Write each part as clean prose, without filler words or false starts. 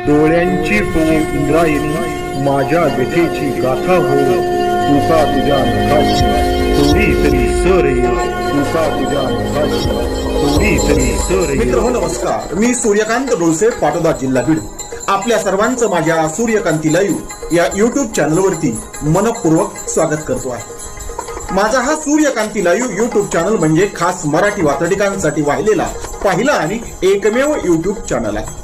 डोळ्यांची हो इंद्रायणी, माझ्या व्यथेची गाथा हो, तुका तुझ्या नखाची थोडी तरी सर येईल, तुका तुझ्या नखाची थोडी तरी सर येईल. मित्र हो नमस्कार, मी सूर्यकांत डोळसे, पाटोदा, जिल्हा बीड. आपल्या सर्वांचं माझ्या सूर्यकांती लाईव्ह या युट्यूब चॅनलवरती मनपूर्वक स्वागत करतो आहे. माझा हा सूर्यकांती लाईव्ह युट्यूब चॅनल म्हणजे खास मराठी वात्रटिकांसाठी वाहिलेला पहिला आणि एकमेव युट्यूब चॅनल आहे.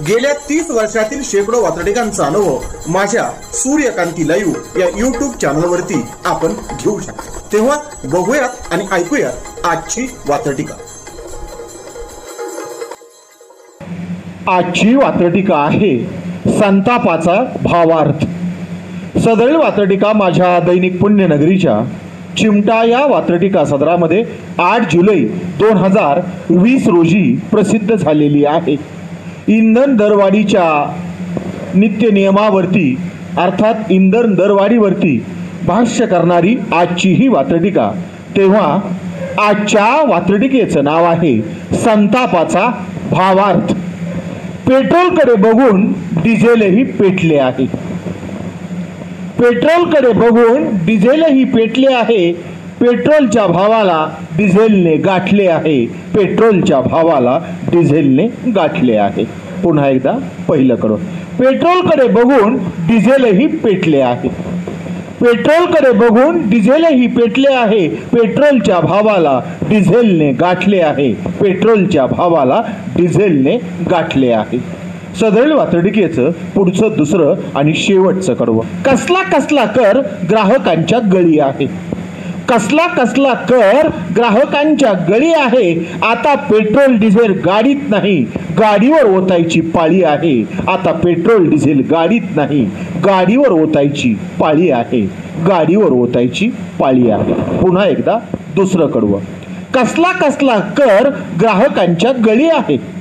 गेल्या 30 वर्षातील शेकडो वात्रटिकांचा अनुभव माझ्या सूर्यकांती लाईव्ह या युट्यूब चॅनलवरती आपण घेऊ शकता. तेव्हा बघूयात आणि ऐकूयात आजची वात्रटिका. आजची वात्रटिका आहे संतापाचा भावार्थ. सदरील वात्रटिका माझ्या दैनिक पुण्यनगरीच्या चिमटा या वात्रटिका सदरामध्ये 8 जुलै 2020 रोजी प्रसिद्ध झालेली आहे. इंधन दरवाढीच्या नित्य नियमावरती अर्थात इंधन दरवाढीवरती भाष्य करणारी आजची ही वात्रटिका. तेव्हा आजच्या वात्रटिकेचं नाव आहे संतापाचा भावार्थ. पेट्रोलकडे बघून डिझेलही पेटले आहे. पेट्रोलकडे बघून डिझेलही पेटले आहे. पेट्रोलच्या भावाला डिझेलने गाठले आहे. पेट्रोलच्या भावाला डिझेलने गाठले आहे. पुन्हा एकदा पहिलं करू. पेट्रोलकडे बघून डिझेलही पेटले आहे. पेट्रोलकडे बघून डिझेलही पेटले आहे. पेट्रोलच्या भावाला डिझेलने गाठले आहे. पेट्रोलच्या भावाला डिझेलने गाठले आहे. सदरील वात्रटिकेचं पुढचं दुसरं आणि शेवटचं कडवं. कसला कसला कर ग्राहकांच्या गळी आहे. कसला कसला कर ग्राहकांच्या गळी आहे. आता पेट्रोल डिझेल गाडीत नाही, गाडीवर ओतायची पाळी आहे. आता पेट्रोल डिझेल गाडीत नाही, गाडीवर ओतायची पाळी आहे. गाडीवर ओतायची पाळी आहे. पुन्हा एकदा दुसरं कडवं. कसला कसला कर ग्राहकांच्या गळी आहे.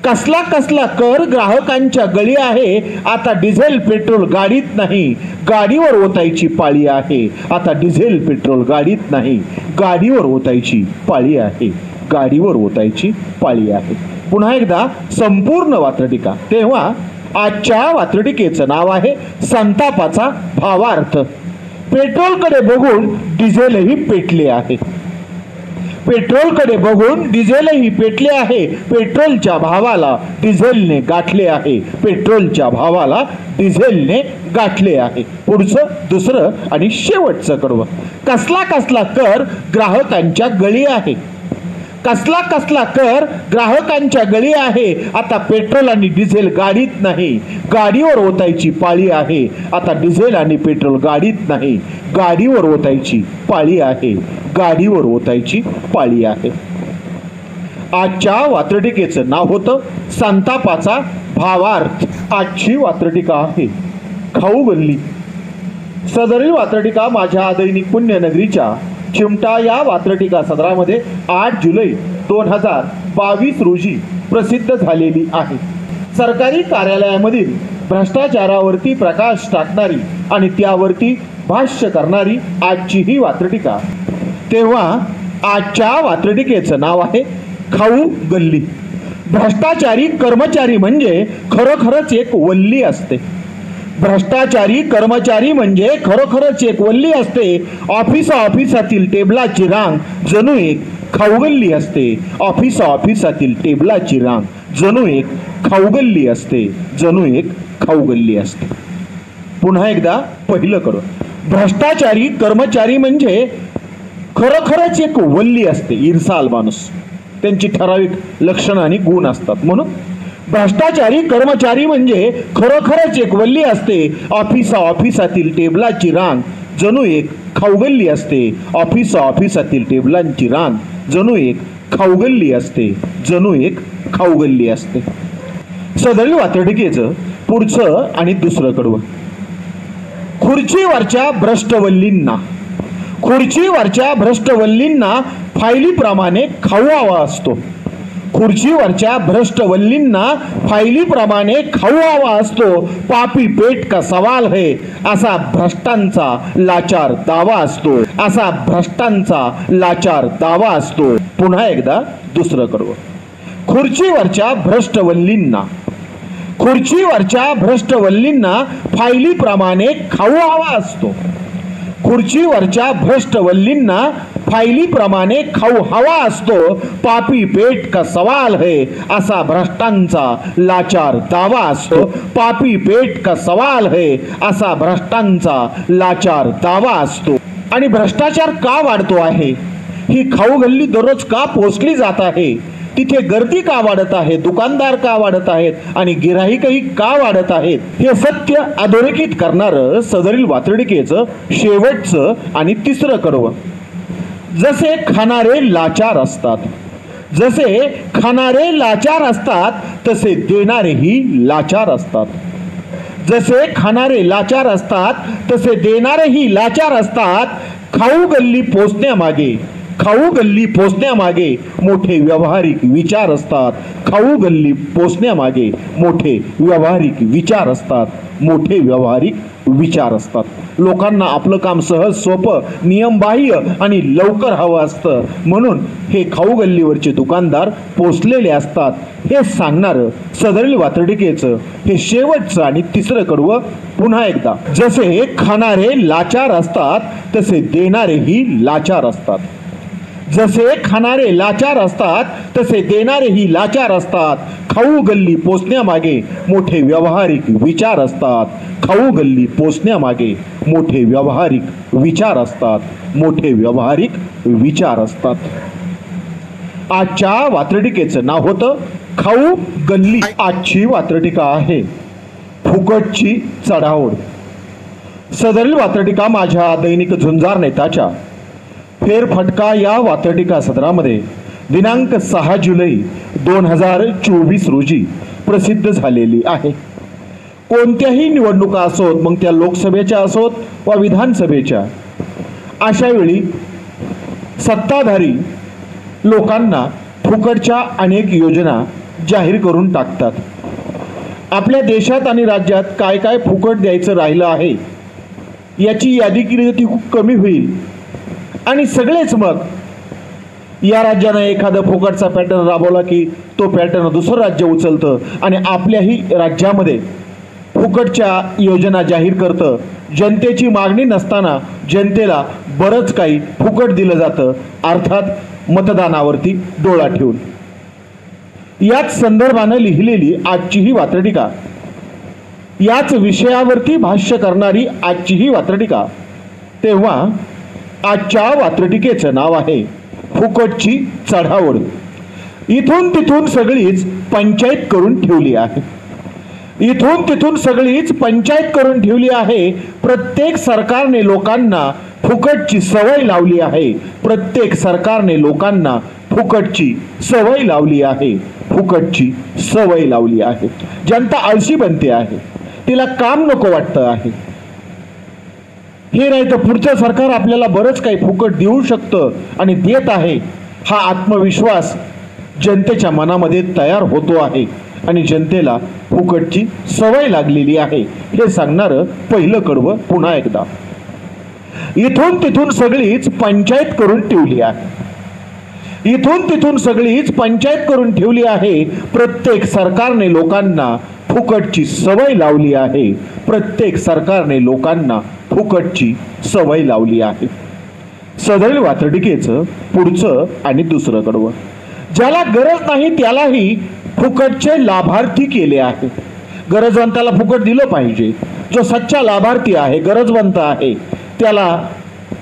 कसला कसला कर ग्राहकांच्या गळी आहे. आता डिझेल पेट्रोल गाडीत नाही, गाडीवर ओतायची पाळी आहे. आता डिझेल पेट्रोल गाडीत नाही, गाडीवर ओतायची पाळी आहे. गाडीवर ओतायची पाळी आहे. पुन्हा एकदा संपूर्ण वात्रटिका. तेव्हा आजच्या वात्रटिकेचं नाव आहे संतापाचा भावार्थ. पेट्रोलकडे बघून डिझेलही पेटले आहे. पेट्रोलकडे बघून डिझेलही पेटले आहे. पेट्रोलच्या भावाला डिझेलने गाठले आहे. पेट्रोलच्या भावाला डिझेलने गाठले आहे. पुढचं दुसरं आणि शेवटचं कडवं. कसला कसला कर ग्राहकांच्या गळी आहे. कसला कसला कर ग्राहकांच्या गळी आहे. आता पेट्रोल आणि डिझेल गाडीत नाही, गाडीवर ओतायची पाळी आहे. आता डिझेल आणि पेट्रोल गाडीत नाही, गाडीवर ओतायची पाळी आहे. गाडीवर ओतायची पाळी आहे. आजच्या वात्रटिकेचं नाव होतं संतापाचा भावार्थ. आजची वात्रटिका आहे खाऊ गल्ली. सदरील वात्रटिका माझ्या दैनिक पुण्यनगरीच्या चिमटा या वात्रटिका सदरामध्ये 8 जुलै 2022 रोजी प्रसिद्ध झालेली आहे. सरकारी कार्यालयामधील भ्रष्टाचारावरती प्रकाश टाकणारी आणि त्यावरती भाष्य करणारी आजची ही वात्रटिका. तेव्हा आजच्या वात्रटिकेचं नाव आहे खाऊ गल्ली. भ्रष्टाचारी कर्मचारी म्हणजे खरोखरच एक वल्ली असते. भ्रष्टाचारी कर्मचारी म्हणजे खरोखरच एक वल्ली असते. ऑफिसातील टेबलाची रांग जणू एक खाऊगल्ली असते. ऑफिसातील टेबलाची रांग जणू एक खाऊगल्ली असते. जणू एक खाऊगल्ली असते. पुन्हा एकदा पहिलं करू. भ्रष्टाचारी कर्मचारी म्हणजे खरोखरच एक वल्ली असते. इरसाल माणूस, त्यांची ठराविक लक्षणं आणि गुण असतात. म्हणून भ्रष्टाचारी कर्मचारी म्हणजे खरोखरच एक वल्ली असते. ऑफिसातील टेबलाची रांग जणू एक खाऊगल्ली असते. ऑफिसातील टेबलांची रांग जणू एक खाऊगल्ली असते. जणू एक खाऊगल्ली असते. सदरील वात्रटिकेचं पुढचं आणि दुसरं कडवं. खुर्चीवरच्या भ्रष्टवल्लींना. खुर्चीवरच्या भ्रष्टवल्लींना फायलीप्रमाणे खाऊ हवा असतो. खुर्चीवरच्या भ्रष्टवल्लींना फायलीप्रमाणे खाऊ हवा असतो. पापी पेट का सवाल है असा भ्रष्टांचा लाचार दावा असतो. असा भ्रष्टांचा लाचार दावा असतो. पुन्हा एकदा दुसरं कडवं. खुर्चीवरच्या भ्रष्टवल्लींना खुर्चीवरच्या भ्रष्टवल्लींना फायलीप्रमाणे खाऊ हवा असतो. खुर्चीवरच्या भ्रष्टवल्लींना फायलीप्रमाणे खाऊ हवा असतो. पापी पेट का सवाल है असा भ्रष्टांचा लाचार दावा असतो. पापी पेट का सवाल है असा भ्रष्टांचा लाचार दावा असतो. आणि भ्रष्टाचार का वाढतो आहे, ही खाऊ गल्ली दररोज का पोचली जात आहे, तिथे गर्दी का वाढत आहे, दुकानदार का वाढत आहेत आणि गिराईकही का वाढत आहेत, हे सत्य अधोरेखित करणारं सदरील वातडिकेचं शेवटचं आणि तिसरं कडवं. जसे खाणारे लाचार असतात, जसे खाणारे लाचार असतात तसे देणारेही लाचार असतात. जसे खाणारे लाचार असतात तसे देणारेही लाचार असतात. खाऊ गल्ली पोचण्यामागे, खाऊ गल्ली पोचण्यामागे मोठे व्यावहारिक विचार असतात. खाऊ गल्ली पोचण्यामागे मोठे व्यावहारिक विचार असतात. मोठे व्यावहारिक विचार असतात. लोकांना आपलं काम सहज, सोपं, नियमबाह्य आणि लवकर हवं असतं, म्हणून हे खाऊ गल्लीवरचे दुकानदार पोचलेले असतात. हे सांगणारं सदरील वातडिकेचं हे शेवटचं आणि तिसरं कडवं पुन्हा एकदा. जसे खाणारे लाचार असतात तसे देणारेही लाचार असतात. जसे खाणारे लाचार असतात तसे देणारेही लाचार असतात. खाऊ गल्ली पोचण्यामागे मोठे व्यावहारिक विचार असतात. खाऊ गल्ली पोचण्यामागे मोठे व्यावहारिक विचार असतात. मोठे व्यावहारिक विचार असतात. आजच्या वातडिकेचं नाव होतं खाऊ गल्ली. आजची वातडिका आहे फुकटची चढाओढ. सदरील वातडिका माझ्या दैनिक झुंजार नेताच्या फेरफटका या वातडिका सदरामध्ये दिनांक 6 जुलै 2024 रोजी प्रसिद्ध झालेली आहे. कोणत्याही निवडणुका असोत, मग त्या लोकसभेच्या असोत वा विधानसभेच्या, अशा वेळी सत्ताधारी लोकांना फुकटच्या अनेक योजना जाहीर करून टाकतात. आपल्या देशात आणि राज्यात काय काय फुकट द्यायचं राहिलं आहे याची यादी केली तर ती खूप कमी होईल. आणि सगळेच मग या राज्यानं एखादा फुकटचा पॅटर्न राबवला की तो पॅटर्न दुसरं राज्य उचलतं आणि आपल्याही राज्यामध्ये फुकटच्या योजना जाहीर करतं. जनतेची मागणी नसताना जनतेला बरंच काही फुकट दिलं जातं, अर्थात मतदानावरती डोळा ठेवून. याच संदर्भानं लिहिलेली आजची ही वातडिका, याच विषयावरती भाष्य करणारी आजची ही वातडिका. तेव्हा आजच्या वातडिकेचं नाव आहे फुकटची चढाओढ. इथून तिथून सगळीच पंचायत करून ठेवली आहे. इथून तिथून सगळीच पंचायत करून ठेवली आहे. प्रत्येक सरकारने लोकांना फुकटची सवय लावली आहे. प्रत्येक सरकारने लोकांना फुकटची सवय लावली आहे. फुकटची सवय लावली आहे. जनता आळशी बनते आहे, तिला काम नको वाटतं आहे. हे नाही तर पुढचं सरकार आपल्याला बरंच काही फुकट देऊ शकतं आणि देत आहे, हा आत्मविश्वास जनतेच्या मनामध्ये तयार होतो आहे आणि जनतेला फुकटची सवय लागलेली आहे. हे सांगणारं पहिलं कडवं पुन्हा एकदा. इथून तिथून सगळीच पंचायत करून ठेवली आहे. इथून तिथून सगळीच पंचायत करून ठेवली आहे. प्रत्येक सरकारने लोकांना फुकटची सवय लावली आहे. प्रत्येक सरकारने लोकांना फुकटची सवय लावली आहे. सदरील वातडिकेचं पुढचं आणि दुसरं कडवं. ज्याला गरज नाही त्यालाही फुकटचे लाभार्थी केले आहे. गरजवंताला फुकट दिलं पाहिजे. जो सच्चा लाभार्थी आहे, गरजवंत आहे, त्याला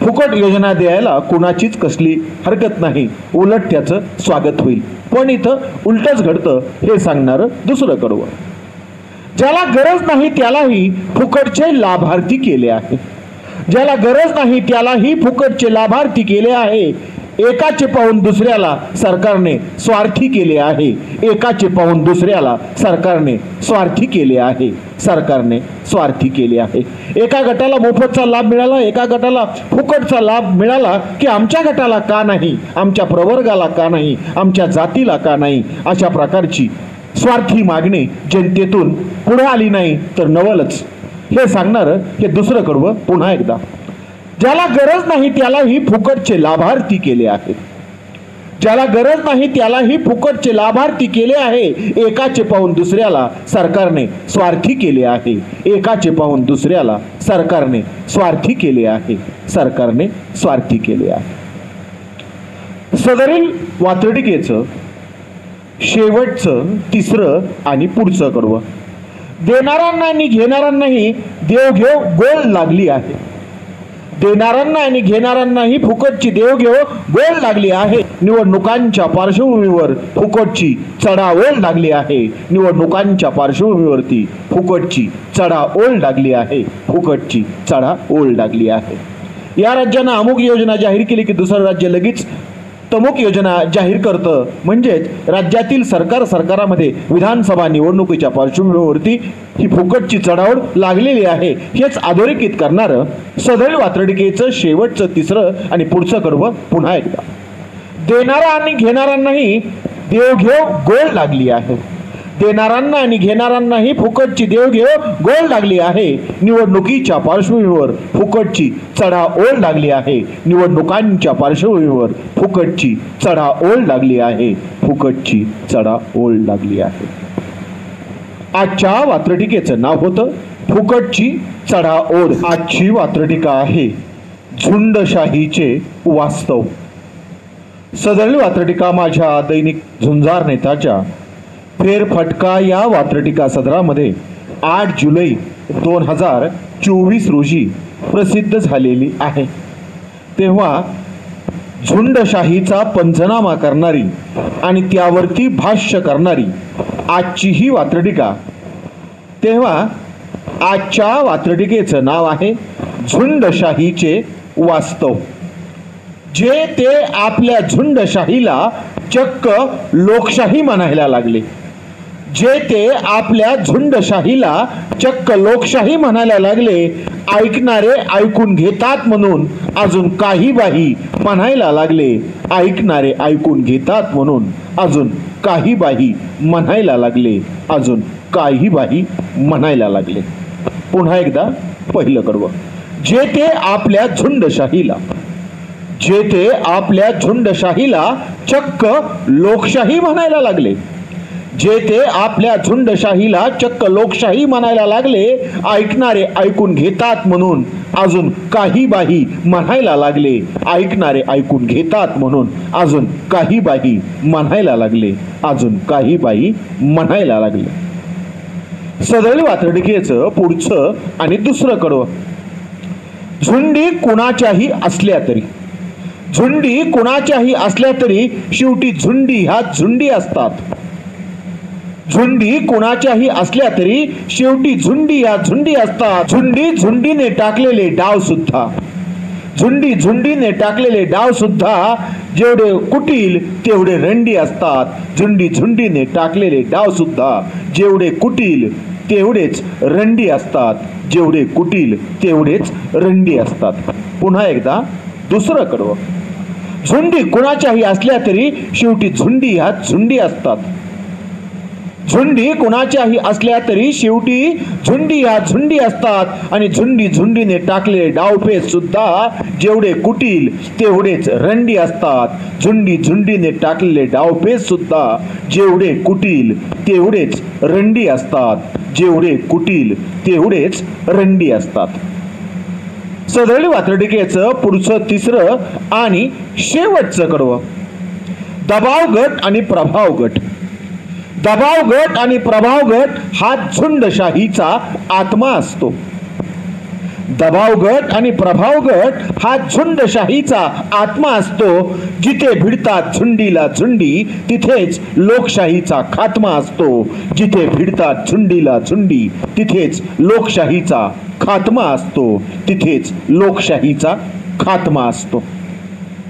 फुकट योजना द्यायला कुणाचीच कसली हरकत नाही, उलट त्याचं स्वागत होईल. पण इथं उलटच घडतं, हे सांगणारं दुसरं कडवं. ज्याला गरज नाही त्यालाही फुकटचे लाभार्थी केले आहे. ज्याला गरज नाही त्यालाही फुकटचे लाभार्थी केले आहे. एकाचे पाहून दुसऱ्याला सरकारने स्वार्थी केले आहे. एकाचे पाहून दुसऱ्याला सरकारने स्वार्थी केले आहे. सरकारने स्वार्थी केले आहे. एका गटाला मोफतचा लाभ मिळाला, एका गटाला फुकटचा लाभ मिळाला की आमच्या गटाला का नाही, आमच्या प्रवर्गाला का नाही, आमच्या जातीला का नाही, अशा प्रकारची स्वार्थी मागणी जनतेतून पुढे आली नाही तर नवलच. हे सांगणारं हे दुसरं कडवं पुन्हा एकदा. ज्याला गरज नाही त्यालाही फुकटचे लाभार्थी केले आहेत. ज्याला गरज नाही त्यालाही फुकटचे लाभार्थी केले आहे. एकाचे पाहून दुसऱ्याला सरकारने स्वार्थी केले आहे. एकाचे पाहून दुसऱ्याला सरकारने स्वार्थी केले आहे. सरकारने स्वार्थी केले आहे. सदरील वात्रटिकेचं शेवटचं तिसरं आणि पुढचं कडवं. देणाऱ्यांना आणि घेणाऱ्यांनाही देवघेव गोल लागली आहे. देणाऱ्यांना आणि घेणाऱ्यांनाही फुकटची देवघेव गोल लागली आहे. निवडणुकांच्या पार्श्वभूमीवर फुकटची चढाओढ लागली आहे. निवडणुकांच्या पार्श्वभूमीवरती फुकटची चढाओढ लागली आहे. फुकटची चढाओढ लागली आहे. या राज्यानं अमुक योजना जाहीर केली की दुसरं राज्य लगेच तमुक योजना जाहीर करतं. म्हणजेच राज्यातील सरकारामध्ये विधानसभा निवडणुकीच्या पार्श्वभूमीवरती ही फुकटची चढाओढ लागलेली आहे. हेच अधोरेखित करणारं सदरील वात्रटिकेचं शेवटचं तिसरं आणि पुढचं कडवं पुन्हा एकदा. देणारा आणि घेणाऱ्यांनाही देवघेव गोल लागली आहे. देणाऱ्यांना आणि घेणाऱ्यांनाही फुकटची देवघेव गोल लागली आहे. निवडणुकीच्या पार्श्वभूमीवर फुकटची चढाओढ लागली आहे. निवडणुकांच्या पार्श्वभूमीवर फुकटची चढाओढ लागली आहे. फुकटची चढाओढ लागली आहे. आजच्या वात्रटिकेचं नाव होतं फुकटची चढाओढ. आजची वात्रटिका आहे झुंडशाहीचे वास्तव. सदरील वात्रटिका माझ्या दैनिक झुंजार नेताच्या फेरफटका या वात्रटिका सदरामध्ये 8 जुलै 2024 रोजी प्रसिद्ध झालेली आहे. तेव्हा झुंडशाहीचा पंचनामा करणारी आणि त्यावरती भाष्य करणारी आजची ही वात्रटिका. तेव्हा आजच्या वात्रटिकेचं नाव आहे झुंडशाहीचे वास्तव. जे ते आपल्या झुंडशाहीला चक्क लोकशाही म्हणायला लागले. जे ते आपल्या झुंडशाहीला चक्क लोकशाही म्हणायला लागले. ऐकणारे ऐकून घेतात म्हणून अजून काही बाही म्हणायला लागले. ऐकणारे ऐकून घेतात म्हणून अजून काही बाही म्हणायला लागले. अजून काही बाही म्हणायला लागले. पुन्हा एकदा पहिलं कडवं. जे ते आपल्या झुंडशाहीला, जे ते आपल्या झुंडशाहीला चक्क लोकशाही म्हणायला लागले. जे ते आपल्या झुंडशाहीला चक्क लोकशाही म्हणायला लागले. ऐकणारे ऐकून घेतात म्हणून अजून काही बाही म्हणायला लागले. ऐकणारे ऐकून घेतात म्हणून अजून काही बाही म्हणायला लागले. अजून काही बाही म्हणायला लागले. सदरील वात्रटिकेचं पुढचं आणि दुसरं कडवं. झुंडी कुणाच्याही असल्या तरी, झुंडी कुणाच्याही असल्या तरी शेवटी झुंडी ह्या झुंडी असतात. झुंडी कुणाच्याही असल्या तरी शेवटी झुंडी या झुंडी असतात. झुंडी झुंडीने टाकलेले डाव सुद्धा, झुंडी झुंडीने टाकलेले डाव सुद्धा जेवढे कुटील तेवढे रंडी असतात. झुंडी झुंडीने टाकलेले डाव सुद्धा जेवढे कुटील तेवढेच रंडी असतात. जेवढे कुटील तेवढेच रंडी असतात. पुन्हा एकदा दुसरं कडवं. झुंडी कुणाच्याही असल्या तरी शेवटी झुंडी ह्या झुंडी असतात. झुंडी कुणाच्याही असल्या तरी शेवटी झुंडी ह्या झुंडी असतात. आणि झुंडी झुंडीने टाकलेले डावपेच सुद्धा जेवढे कुटील तेवढेच रंडी असतात. झुंडी झुंडीने टाकलेले डावपेच सुद्धा जेवढे कुटील तेवढेच रंडी असतात. जेवढे कुटील तेवढेच रंडी असतात. सदरील वात्रटिकेचं पुढचं तिसरं आणि शेवटचं कडवं. दबाव गट आणि प्रभाव गट. दबाव गट आणि प्रभाव गट हा झुंडशाहीचा आत्मा असतो. दबाव गट आणि प्रभाव गट हा झुंडशाहीचा आत्मा असतो. जिथे भिडतात झुंडीला झुंडी तिथेच लोकशाहीचा खात्मा असतो. जिथे भिडतात झुंडीला झुंडी तिथेच लोकशाहीचा खात्मा असतो. तिथेच लोकशाहीचा खात्मा असतो.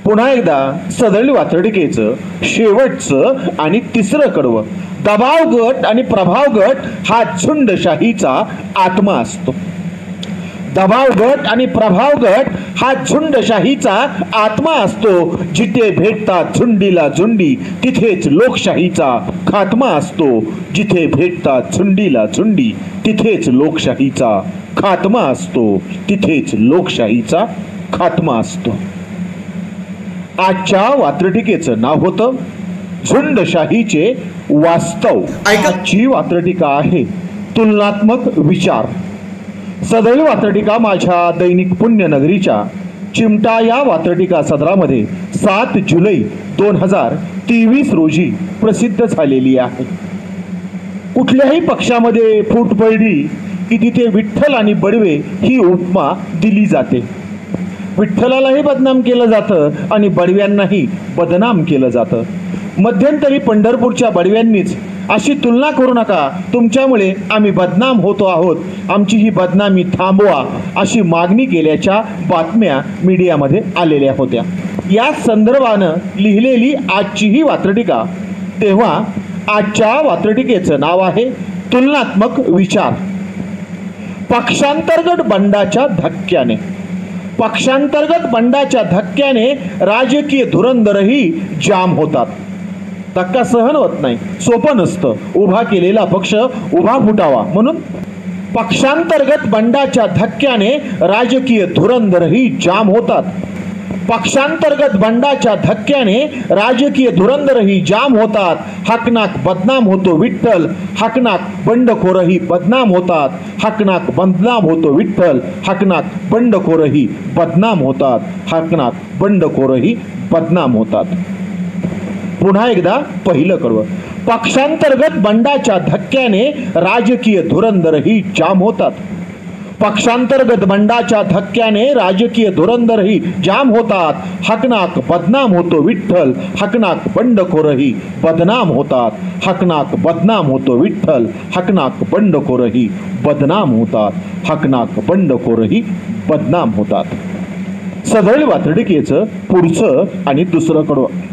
पुन्हा एकदा सदरील वात्रटिकेचं शेवटचं आणि तिसरं कडवं. दबाव गट आणि प्रभाव गट हा झुंडशाहीचा आत्मा असतो. दबाव गट आणि प्रभाव गट हा झुंडशाहीचा आत्मा असतो. जिथे भेटतात झुंडीला झुंडी तिथेच लोकशाहीचा खात्मा असतो. जिथे भेटतात झुंडीला झुंडी तिथेच लोकशाहीचा खात्मा असतो. तिथेच लोकशाहीचा खात्मा असतो. आजच्या वात्रटिकेचं नाव होतं झुंडशाहीचे वास्तव. आजची वात्रटिका आहे तुलनात्मक विचार. सदरील वात्रटिका माझ्या दैनिक पुण्यनगरीच्या चिमटा या वात्रटिका सदरामध्ये 7 जुलै 2023 रोजी प्रसिद्ध झालेली आहे. कुठल्याही पक्षामध्ये फूट पडली की तिथे विठ्ठल आणि बडवे ही उपमा दिली जाते. विठ्ठलालाही बदनाम केलं जातं आणि बडव्यांनाही बदनाम केलं जातं. मध्यंतरी पंढरपूरच्या बडव्यांनीच अशी तुलना करू नका, तुमच्यामुळे आम्ही बदनाम होतो आहोत, आमची ही बदनामी थांबवा अशी मागणी केल्याच्या बातम्या मीडियामध्ये आलेल्या होत्या. या संदर्भानं लिहिलेली आजची ही वात्रटिका. तेव्हा आजच्या वात्रटिकेचं नाव आहे तुलनात्मक विचार. पक्षांतर्गत बंडाच्या धक्क्याने. पक्षांतर्गत बंडाच्या धक्क्याने राजकीय धुरंदरही जाम होतात. धक्का सहन होत नाही, सोपं नसतं. उभा केलेला पक्ष उभा फुटावा म्हणून पक्षांतर्गत बंडाच्या धक्क्याने राजकीय धुरंदरही जाम होतात. पक्षांतर्गत बंडाच्या धक्क्याने राजकीय धुरंदरही जाम होतात. हकनाक बदनाम होतो विठ्ठल, हकनाक बंडखोरही बदनाम होतात. हकनाक बदनाम होतो विठ्ठल, हकनाक बंडखोरही बदनाम होतात. हकनाक बंडखोरही बदनाम होतात. पुन्हा एकदा पहिलं कडवं. पक्षांतर्गत बंडाच्या धक्क्याने राजकीय धुरंदरही जाम होतात. पक्षांतर्गत बंडाच्या धक्क्याने राजकीय धुरंदरही जाम होतात. हकनाक बदनाम होतो विठ्ठल, हकनाक बंडखोरही बदनाम होतात. हकनाक बदनाम होतो विठ्ठल, हकनाक बंडखोरही बदनाम होतात. हकनाक बंडखोरही बदनाम होतात. सदरील वात्रटिकेचं पुढचं आणि दुसरं कडवं.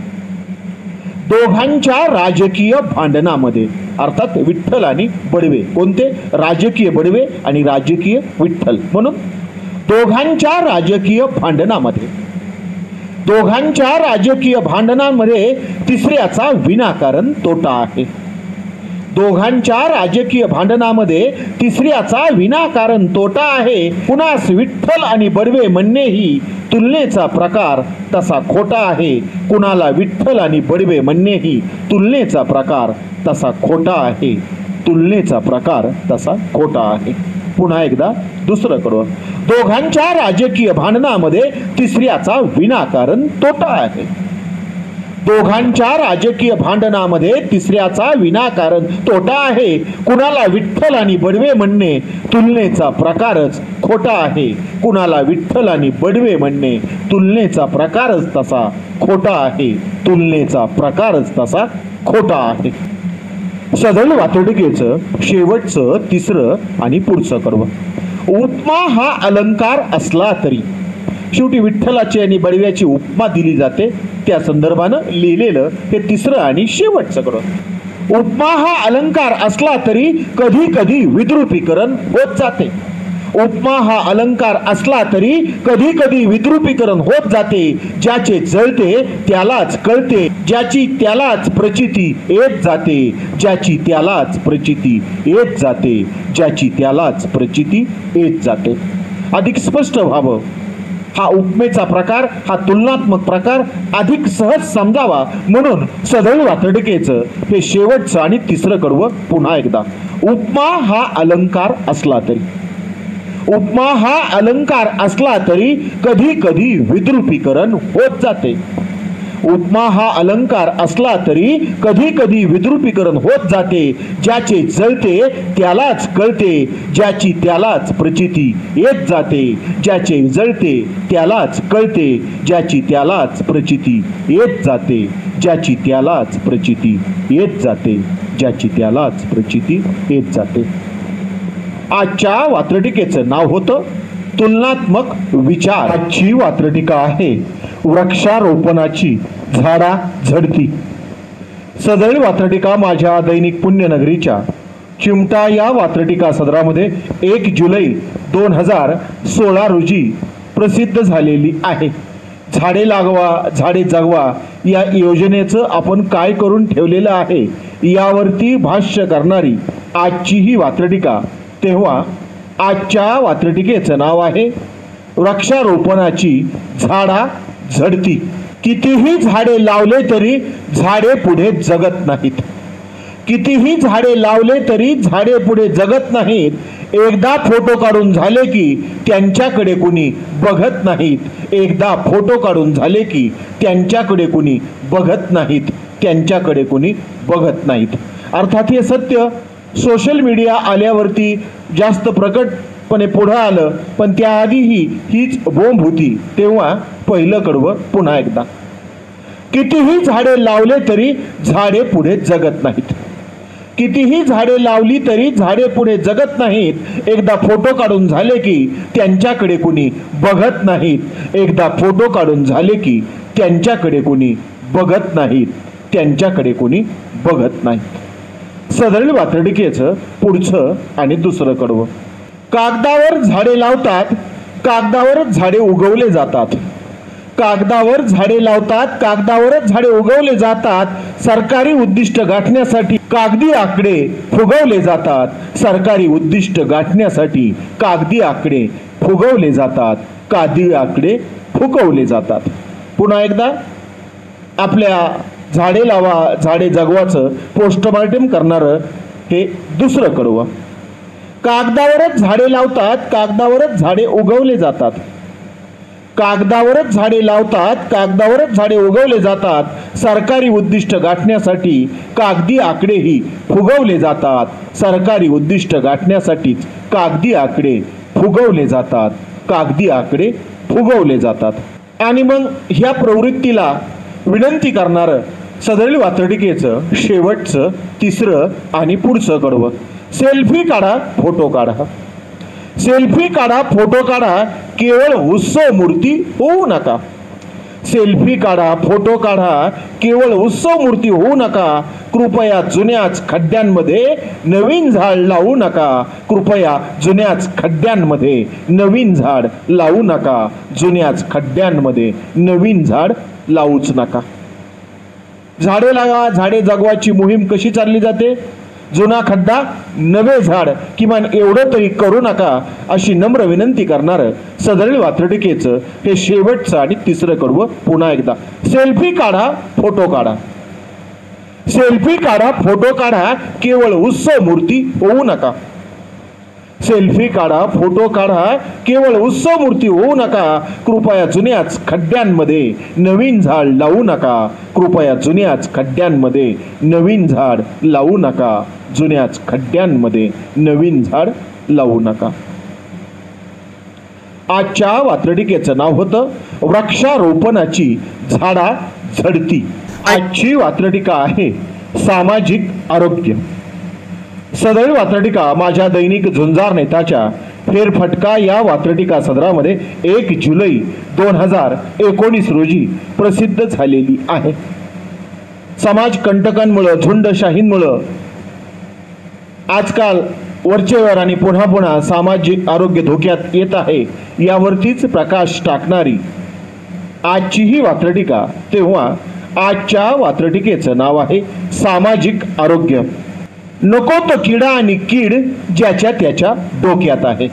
दोघांच्या राजकीय भांडणामध्ये, अर्थात विठ्ठल आणि बडवे. कोणते? राजकीय बडवे आणि राजकीय विठ्ठल. म्हणून दोघांच्या राजकीय भांडणामध्ये, दोघांच्या राजकीय भांडणांमध्ये तिसऱ्याचा विनाकारण तोटा आहे. दोघांच्या राजकीय भांडणामध्ये तिसऱ्याचा विनाकारण तोटा आहे. कुणास विठ्ठल आणि बडवे म्हणणेही तुलनेचा प्रकार तसा खोटा आहे. कुणाला विठ्ठल आणि बडवे म्हणणेही तुलनेचा प्रकार तसा खोटा आहे. तुलनेचा प्रकार तसा खोटा आहे. पुन्हा एकदा दुसरं कडवं. दोघांच्या राजकीय भांडणामध्ये तिसऱ्याचा विनाकारण तोटा आहे. दोघांच्या राजकीय भांडणामध्ये तिसऱ्याचा विनाकारण तोटा आहे. कुणाला विठ्ठल आणि बडवे म्हणणे तुलनेचा प्रकारच खोटा आहे. कुणाला विठ्ठल आणि बडवे म्हणणे तुलनेचा प्रकारच तसा खोटा आहे. तुलनेचा प्रकारच तसा खोटा आहे. सदरील वात्रटिकेचं शेवटचं तिसरं आणि पुढचं कडवं. उपमा हा अलंकार असला तरी. शेवटी विठ्ठलाची आणि बडव्याची उपमा दिली जाते, त्या संदर्भानं लिहिलेलं हे तिसरं आणि शेवटचं कडवं. उपमा हा अलंकार असला तरी कधी कधी विद्रुपीकरण होत जाते. उपमा हा अलंकार असला तरी कधी कधी विद्रुपीकरण होत जाते. ज्याचे जळते त्यालाच कळते, ज्याची त्यालाच प्रचिती येत जाते. ज्याची त्यालाच प्रचिती येत जाते. ज्याची त्यालाच प्रचिती येत जाते. अधिक स्पष्ट व्हावं, हा उपमेचा प्रकार, हा तुलनात्मक प्रकार अधिक सहज समजावा म्हणून सदरील वात्रटिकेचं हे शेवटचं आणि तिसरं कडवं पुन्हा एकदा. उपमा हा अलंकार असला तरी. उपमा हा अलंकार असला तरी कधी कधी विद्रुपीकरण होत जाते. उपमा हा अलंकार असला तरी कधी कधी विद्रुपीकरण होत जाते. ज्याचे जळते त्यालाच कळते, ज्याची त्यालाच प्रचिती येत जाते. ज्याचे जळते त्यालाच कळते, ज्याची त्यालाच प्रचिती येत जाते. ज्याची त्यालाच प्रचिती येत जाते. ज्याची त्यालाच प्रचिती येत जाते. आजच्या वात्रटिकेचं नाव होतं तुलनात्मक विचार. आजची वात्रटिका आहे वृक्षारोपणाची झाडा झडती. सदरील वात्रटिका माझ्या दैनिक पुण्यनगरीच्या चिमटा या वात्रटिका सदरामध्ये 1 जुलै 2016 रोजी प्रसिद्ध झालेली आहे. झाडे लागवा झाडे जगवा या योजनेचं आपण काय करून ठेवलेलं आहे यावरती भाष्य करणारी आजची ही वात्रटिका. तेव्हा आजच्या वात्रटिकेचं नाव आहे वृक्षारोपणाची झाडा झडती. कितीही झाडे लावले तरी झाडे पुढे जगत नाहीत. कितीही झाडे लावले तरी झाडे पुढे जगत नाहीत. एकदा फोटो काढून झाले की त्यांच्याकडे कुणी बघत नाहीत. एकदा फोटो काढून झाले की त्यांच्याकडे कुणी बघत नाहीत. त्यांच्याकडे कुणी बघत नाहीत. अर्थात हे सत्य सोशल मीडिया आल्यावरती जास्त प्रकटपणे पुढं आलं, पण त्याआधीही हीच बोंब होती. तेव्हा पहिलं कडवं पुन्हा एकदा. कितीही झाडे लावले तरी झाडे पुढे जगत नाहीत. कितीही झाडे लावली तरी झाडे पुढे जगत नाहीत. एकदा फोटो काढून झाले की त्यांच्याकडे कुणी बघत नाहीत. एकदा फोटो काढून झाले की त्यांच्याकडे कुणी बघत नाहीत. त्यांच्याकडे कुणी बघत नाहीत. सदरील वात्रटिकेचं पुढचं आणि दुसरं कडवं. कागदावर झाडे लावतात, कागदावरच झाडे उगवले जातात. कागदावर झाडे लावतात, कागदावरच झाडे उगवले जातात. सरकारी उद्दिष्ट गाठण्यासाठी कागदी आकडे फुगवले जातात. सरकारी उद्दिष्ट गाठण्यासाठी कागदी आकडे फुगवले जातात. कागदी आकडे फुगवले जातात. पुन्हा एकदा आपल्या झाडे लावा झाडे जगवाचं पोस्टमार्टम करणारं हे दुसरं कडवं. कागदावरच झाडे लावतात, कागदावरच झाडे उगवले जातात. कागदावरच झाडे लावतात, कागदावरच झाडे उगवले जातात. सरकारी उद्दिष्ट गाठण्यासाठी कागदी आकडेही फुगवले जातात. सरकारी उद्दिष्ट गाठण्यासाठीच कागदी आकडे फुगवले जातात. कागदी आकडे फुगवले जातात. आणि मग ह्या प्रवृत्तीला विनंती करणारं सदरील वात्रटिकेचं शेवटचं तिसरं आणि पुढचं कडवं. सेल्फी काढा, फोटो काढा. सेल्फी काढा, फोटो काढा, केवळ उत्सव मूर्ती होऊ नका. सेल्फी काढा, फोटो काढा, केवळ उत्सव मूर्ती होऊ नका. कृपया जुन्याच खड्ड्यांमध्ये नवीन झाड लावू नका. कृपया जुन्याच खड्ड्यांमध्ये नवीन झाड लावू नका. जुन्याच खड्ड्यांमध्ये नवीन झाड लावूच नका. झाडे लावा झाडे जगवाची मोहीम कशी चालली जाते? जुना खड्डा नवे झाड, किमान एवढं तरी करू नका अशी नम्र विनंती करणारं सदरील वात्रटिकेचं हे शेवटचं आणि तिसरं कडवं पुन्हा एकदा. सेल्फी काढा, फोटो काढा. सेल्फी काढा, फोटो काढा, केवळ उत्सव मूर्ती होऊ नका. सेल्फी काढा, फोटो काढा, केवळ उत्सव मूर्ती होऊ नका. कृपया जुन्याच खड्ड्यांमध्ये नवीन झाड लावू नका. कृपया जुन्याच खड्ड्यांमध्ये नवीन झाड लावू नका. जुन्याच खड्ड्यांमध्ये नवीन झाड लावू नका. आजच्या वात्रटिकेचं नाव होतं वृक्षारोपणाची झाडा झडती. आजची वात्रटिका आहे सामाजिक आरोग्य. सदरील वात्रटिका माझ्या दैनिक झुंजार नेताच्या फेरफटका या वात्रटिका सदरामध्ये 1 जुलै 2019 रोजी प्रसिद्ध झालेली आहे. समाज कंटकांमुळं झुंडशाहींमुळं आजकाल वरचेवर आणि पुन्हा पुन्हा सामाजिक आरोग्य धोक्यात येत आहे, यावरतीच प्रकाश टाकणारी आजची ही वात्रटिका. तेव्हा आजच्या वात्रटिकेचं नाव आहे सामाजिक आरोग्य. नको तो किडा आणि कीड ज्याच्या त्याच्या डोक्यात आहे.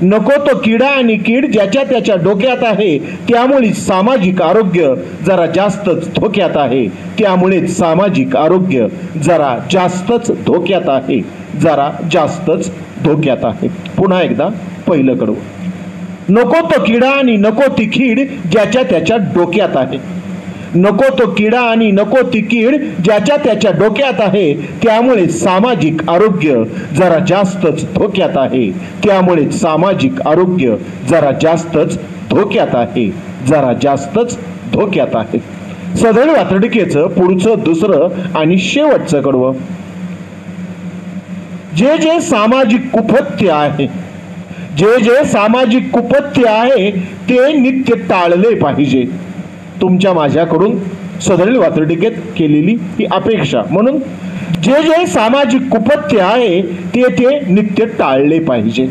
नको तो किडा आणि कीड ज्याच्या त्याच्या डोक्यात आहे. त्यामुळे सामाजिक आरोग्य जरा जास्तच धोक्यात आहे. त्यामुळे सामाजिक आरोग्य जरा जास्तच धोक्यात आहे. जरा जास्तच धोक्यात आहे. पुन्हा एकदा पहिलं कडवं. नको तो किडा आणि नको ती कीड ज्याच्या त्याच्या डोक्यात आहे. नको तो किडा आणि नको ती कीड ज्याच्या त्याच्या डोक्यात आहे. त्यामुळे सामाजिक आरोग्य जरा जास्तच धोक्यात आहे. त्यामुळे सामाजिक आरोग्य जरा जास्तच धोक्यात आहे. जरा जास्तच धोक्यात आहे. सदरील वात्रटिकेचं पुढचं दुसरं आणि शेवटचं कडवं. जे जे सामाजिक कुपथ्य आहे, जे जे सामाजिक कुपथ्य आहे ते नित्य टाळले पाहिजे. तुमच्या माझ्याकडून सदरील वात्रटिकेत केलेली ही अपेक्षा. म्हणून जे जे सामाजिक कुपथ्य आहे ते नित्य टाळले पाहिजे.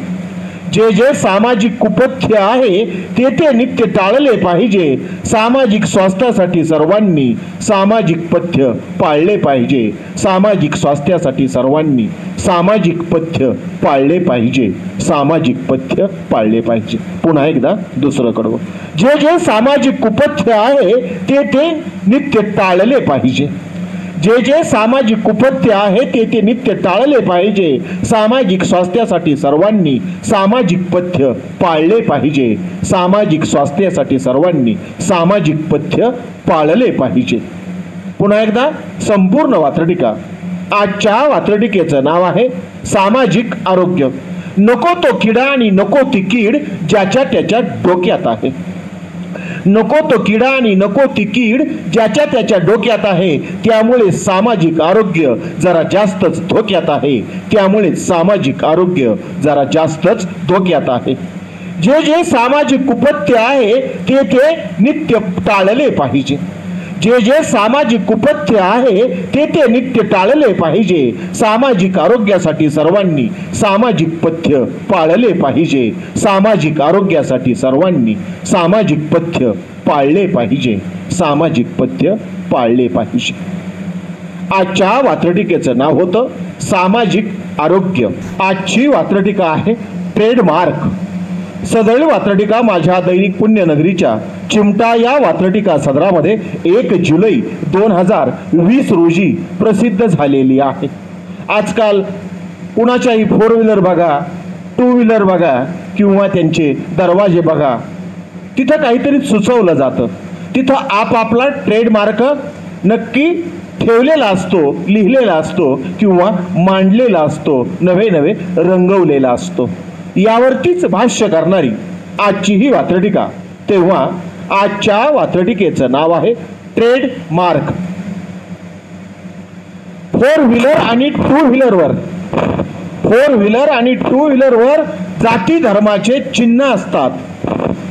जे जे सामाजिक कुपथ्य आहे ते नित्य टाळले पाहिजे. सामाजिक स्वास्थ्यासाठी सर्वांनी सामाजिक पथ्य पाळले पाहिजे. सामाजिक स्वास्थ्यासाठी सर्वांनी सामाजिक पथ्य पाळले पाहिजे, सामाजिक पथ्य पाळले पाहिजे. पुन्हा एकदा दुसरं कडवं, जे जे सामाजिक कुपथ्य आहे ते नित्य टाळले पाहिजे. जे जे सामाजिक कुपथ्य आहे ते नित्य टाळले पाहिजे. सामाजिक स्वास्थ्यासाठी सर्वांनी सामाजिक पथ्य पाळले पाहिजे. सामाजिक स्वास्थ्यासाठी सर्वांनी सामाजिक पथ्य पाळले पाहिजे. पुन्हा एकदा संपूर्ण वात्रटिका. आजच्या वात्रटिकेचं नाव आहे सामाजिक आरोग्य. नको तो किडा आणि नको ती कीड ज्याच्या त्याच्या डोक्यात आहे. नको तो किडा आणि नको ती कीड ज्याच्या त्याच्या डोक्यात आहे. त्यामुळे सामाजिक आरोग्य जरा जास्तच धोक्यात आहे. त्यामुळे सामाजिक आरोग्य जरा जास्तच धोक्यात आहे. जे जे सामाजिक कुपथ्य आहे ते नित्य टाळले पाहिजे. जे जे सामाजिक कुपथ्य आहे ते नित्य टाळले पाहिजे. सामाजिक आरोग्यासाठी सर्वांनी सामाजिक पथ्य पाळले पाहिजे. सामाजिक आरोग्यासाठी सर्वांनी सामाजिक पथ्य पाळले पाहिजे. सामाजिक पथ्य पाळले पाहिजे. आजच्या वात्रटिकेचं नाव होतं सामाजिक आरोग्य. आजची वात्रटिका आहे ट्रेडमार्क. सदळ वात्रटिका माझ्या दैनिक पुण्यनगरीच्या चिमटा या वात्रटिका सदरामध्ये 1 जुलै 2020 रोजी प्रसिद्ध झालेली आहे. आजकाल कुणाच्याही 4 व्हीलर बघा, 2 व्हीलर बघा किंवा त्यांचे दरवाजे बघा, तिथं काहीतरी सुचवलं जातं. तिथं आपापला ट्रेडमार्क नक्की ठेवलेला असतो, लिहिलेला असतो किंवा मांडलेला असतो, नवे नवे रंगवलेला असतो. यावरतीच भाष्य करणारी आजची ही वात्रटिका. तेव्हा आजच्या वात्रटिकेचं नाव आहे ट्रेडमार्क. 4 व्हीलर आणि 2 व्हीलरवर 4 व्हीलर आणि 2 व्हीलरवर जाती धर्माचे चिन्ह असतात.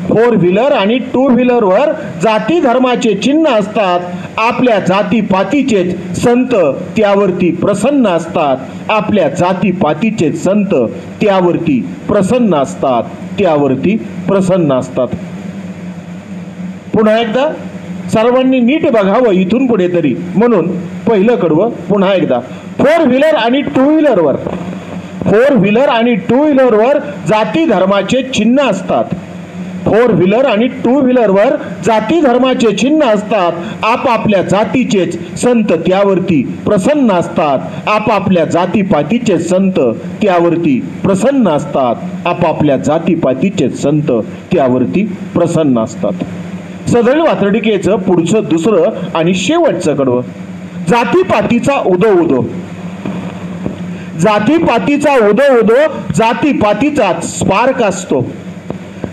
4 व्हीलर आणि 2 व्हीलरवर जाती धर्माचे चिन्ह असतात. आपल्या जातीपातीचे संत त्यावरती प्रसन्न असतात. आपल्या जातीपातीचे संत त्यावरती प्रसन्न असतात. त्यावरती प्रसन्न असतात. पुन्हा एकदा सर्वांनी नीट बघावं इथून पुढे तरी, म्हणून पहिलं कडवं पुन्हा एकदा. 4 व्हीलर आणि 2 व्हीलरवर 4 व्हीलर आणि 2 व्हीलरवर जाती धर्माचे चिन्ह असतात. 4 व्हीलर आणि 2 व्हीलरवर जाती धर्माचे चिन्ह असतात. आपापल्या जातीचेच संत त्यावरती प्रसन्न असतात. आपापल्या जातीपातीचे संत त्यावरती प्रसन्न असतात. आपापल्या जातीपातीचे संत त्यावरती प्रसन्न असतात. सदळ वात्रटिकेचं पुढचं दुसरं आणि शेवटचं कडवं. जातीपातीचा उदो उदो. जातीपातीचा उदो उदो जातीपातीचाच स्पार्क असतो.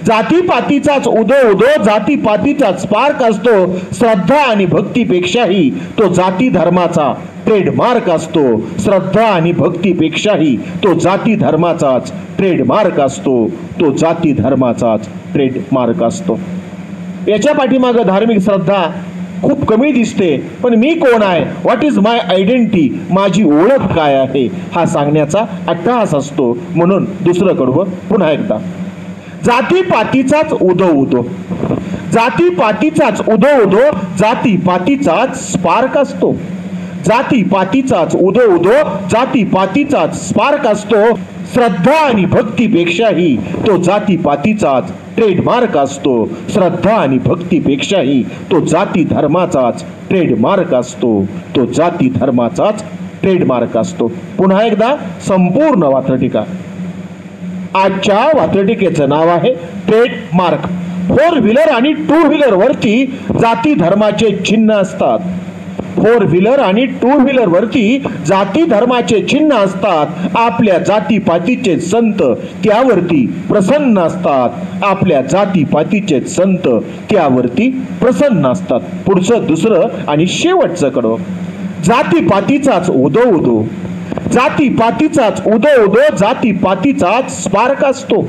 जातीपातीचाच उदो उदो जातीपातीचाच स्पार्क असतो. श्रद्धा आणि भक्तीपेक्षाही तो जाती धर्माचा ट्रेडमार्क असतो. श्रद्धा आणि भक्तीपेक्षाही तो जाती धर्माचाच ट्रेडमार्क असतो. तो जाती धर्माचाच ट्रेडमार्क असतो. याच्या पाठीमागं धार्मिक श्रद्धा खूप कमी दिसते, पण मी कोण आहे, व्हॉट इज माय आयडेंटिटी, माझी ओळख काय आहे, हा सांगण्याचा अट्टहास असतो. म्हणून दुसरं कडवं पुन्हा एकदा. जातीपातीचाच उदो उदो. जातीपातीचाच उदो उदो जातीपातीचाच स्पार्क असतो. जातीपातीचाच उदो उदो जातीपातीचाच स्पार्क असतो. श्रद्धा आणि भक्तीपेक्षाही तो जातीपातीचाच ट्रेडमार्क असतो. श्रद्धा आणि भक्तीपेक्षाही तो जाती धर्माचाच ट्रेडमार्क असतो. तो जाती धर्माचाच ट्रेडमार्क असतो. पुन्हा एकदा संपूर्ण वात्रटिका. आजच्या वात्रटिकेचं नाव आहे ट्रेडमार्क. 4 व्हीलर आणि 2 व्हीलर वरती जाती धर्माचे चिन्ह असतात. 4 व्हीलर आणि 2 व्हीलर वरती जाती धर्माचे चिन्ह असतात. आपल्या जातीपातीचे संत त्यावरती प्रसन्न असतात. आपल्या जातीपातीचे संत त्यावरती प्रसन्न असतात. पुढचं दुसरं आणि शेवटचं कडवं. जातीपातीचाच उदो उदो. जातीपातीचाच उदो उदो जातीपातीचाच स्पार्क असतो.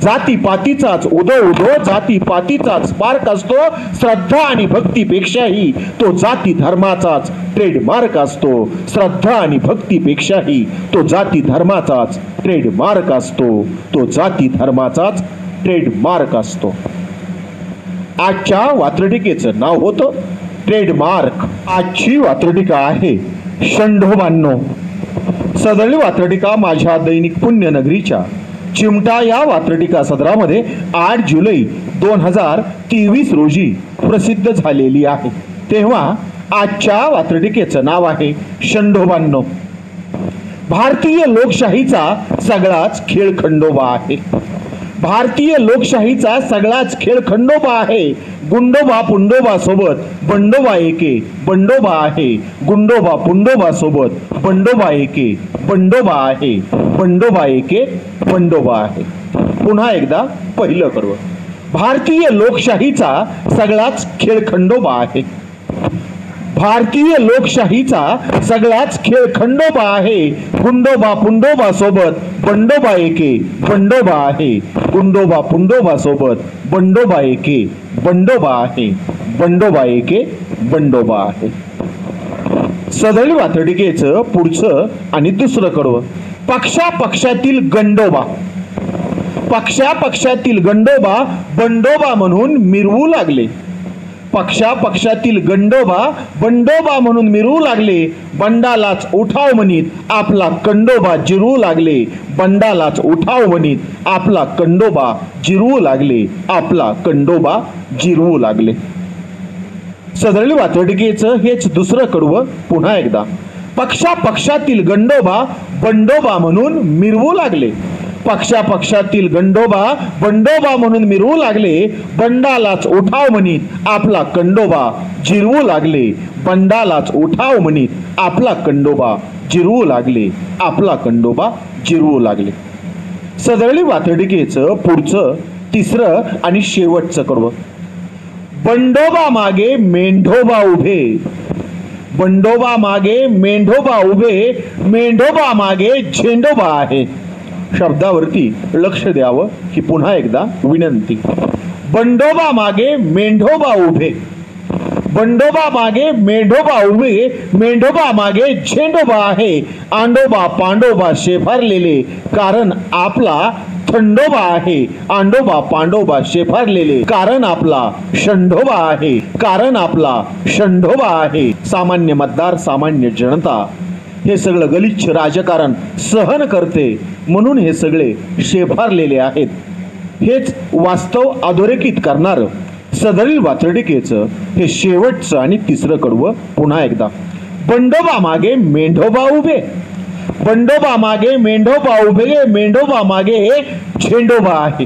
जातीपातीचाच उदो उदो जातीपातीचाच स्पार्क असतो. श्रद्धा आणि भक्तीपेक्षाही तो जाती धर्माचाच ट्रेडमार्क असतो. श्रद्धा आणि भक्तीपेक्षाही तो जाती धर्माचाच ट्रेडमार्क असतो. तो जाती धर्माचाच ट्रेडमार्क असतो. आजच्या वात्रटिकेचं नाव होतं ट्रेडमार्क. आजची वात्रटिका आहे षंढोबांनो. सदरली वात्रटिका माझ्या दैनिक पुण्यनगरीच्या चिमटा या वात्रटिका सदरामध्ये 8 जुलै 2023 रोजी प्रसिद्ध झालेली आहे। तेव्हा आजच्या वात्रटिकेचं नाव आहे षंडोबांनो। भारतीय लोकशाहीचा सगळाच खेळ खंडोबा आहे। भारतीय लोकशाहीचा सगळाच खेळ खंडोबा आहे। गुंडोबा पुंडोबा सोबत बंडोबा एके बंडोबा आहे। गुंडोबा पुंडोबा सोबत बंडोबा एके बंडोबा आहे। बंडोबा एके बंडोबा आहे। पुन्हा एकदा पहिलं करू। भारतीय लोकशाहीचा सगळाच खेळ खंडोबा आहे। भारतीय लोकशाहीचा सगळाच खेळ खंडोबा आहे। गुंडोबा पुंडोबा सोबत बंडोबा एके बंडोबा आहे। गुंडोबा पुंडोबा सोबत बंडोबा एके बंडोबा आहे। बंडोबा एके बंडोबा आहे। सदरली वात्रटिकेचं पुढचं आणि दुसरं कडवं। पक्षापक्षातील गंडोबा। पक्षापक्षातील गंडोबा बंडोबा म्हणून मिरवू लागले। पक्षापक्षातील गंडोबा बंडोबा म्हणून मिरवू लागले। बंडालाच उठाव म्हणीत आपला कंडोबा जिरवू लागले। बंडालाच उठाव म्हणीत आपला कंडोबा जिरवू लागले। आपला कंडोबा जिरवू लागले। सदरली वात्रटिकेचं हेच दुसरं कडवं पुन्हा एकदा। पक्षापक्षातील गंडोबा बंडोबा म्हणून मिरवू लागले। पक्षापक्षातील गंडोबा बंडोबा म्हणून मिरवू लागले। बंडालाच उठाव म्हणीत आपला कंडोबा जिरवू लागले। बंडालाच उठाव म्हणीत आपला कंडोबा जिरवू लागले। आपला कंडोबा जिरवू लागले। सदरली वात्रटिकेचं पुढचं तिसरं आणि शेवटचं कडवं। बंडोबा मागे मेंढोबा उभे। बंडोबा मागे मेंढोबा उभे। मेंढोबा मागे झेंडोबा आहे। शब्दावरती लक्ष द्यावं ही पुन्हा एकदा विनंती। बंडोबा मागे मेंढोबा उभे। बंडोबा मागे मेंढोबा उभे। मेंढोबा मागे झेंडोबा आहे। आंडोबा पांडोबा शेफारलेले कारण आपला थंडोबा आहे। आंडोबा पांडोबा शेफारलेले कारण आपला षंडोबा आहे। कारण आपला षंडोबा आहे। सामान्य मतदार सामान्य जनता हे सगळं गलिच्छ राजकारण सहन करते म्हणून हे सगळे शेफारलेले आहेत। हेच वास्तव अधोरेखित करणार सदरील वात्रटिकेचं हे शेवटचं आणि तिसरं कडवं पुन्हा एकदा। बंडोबा मागे मेंढोबा उभे। बंडोबा मागे मेंढोबा उभे। मेंढोबा मागे झेंडोबा आहे।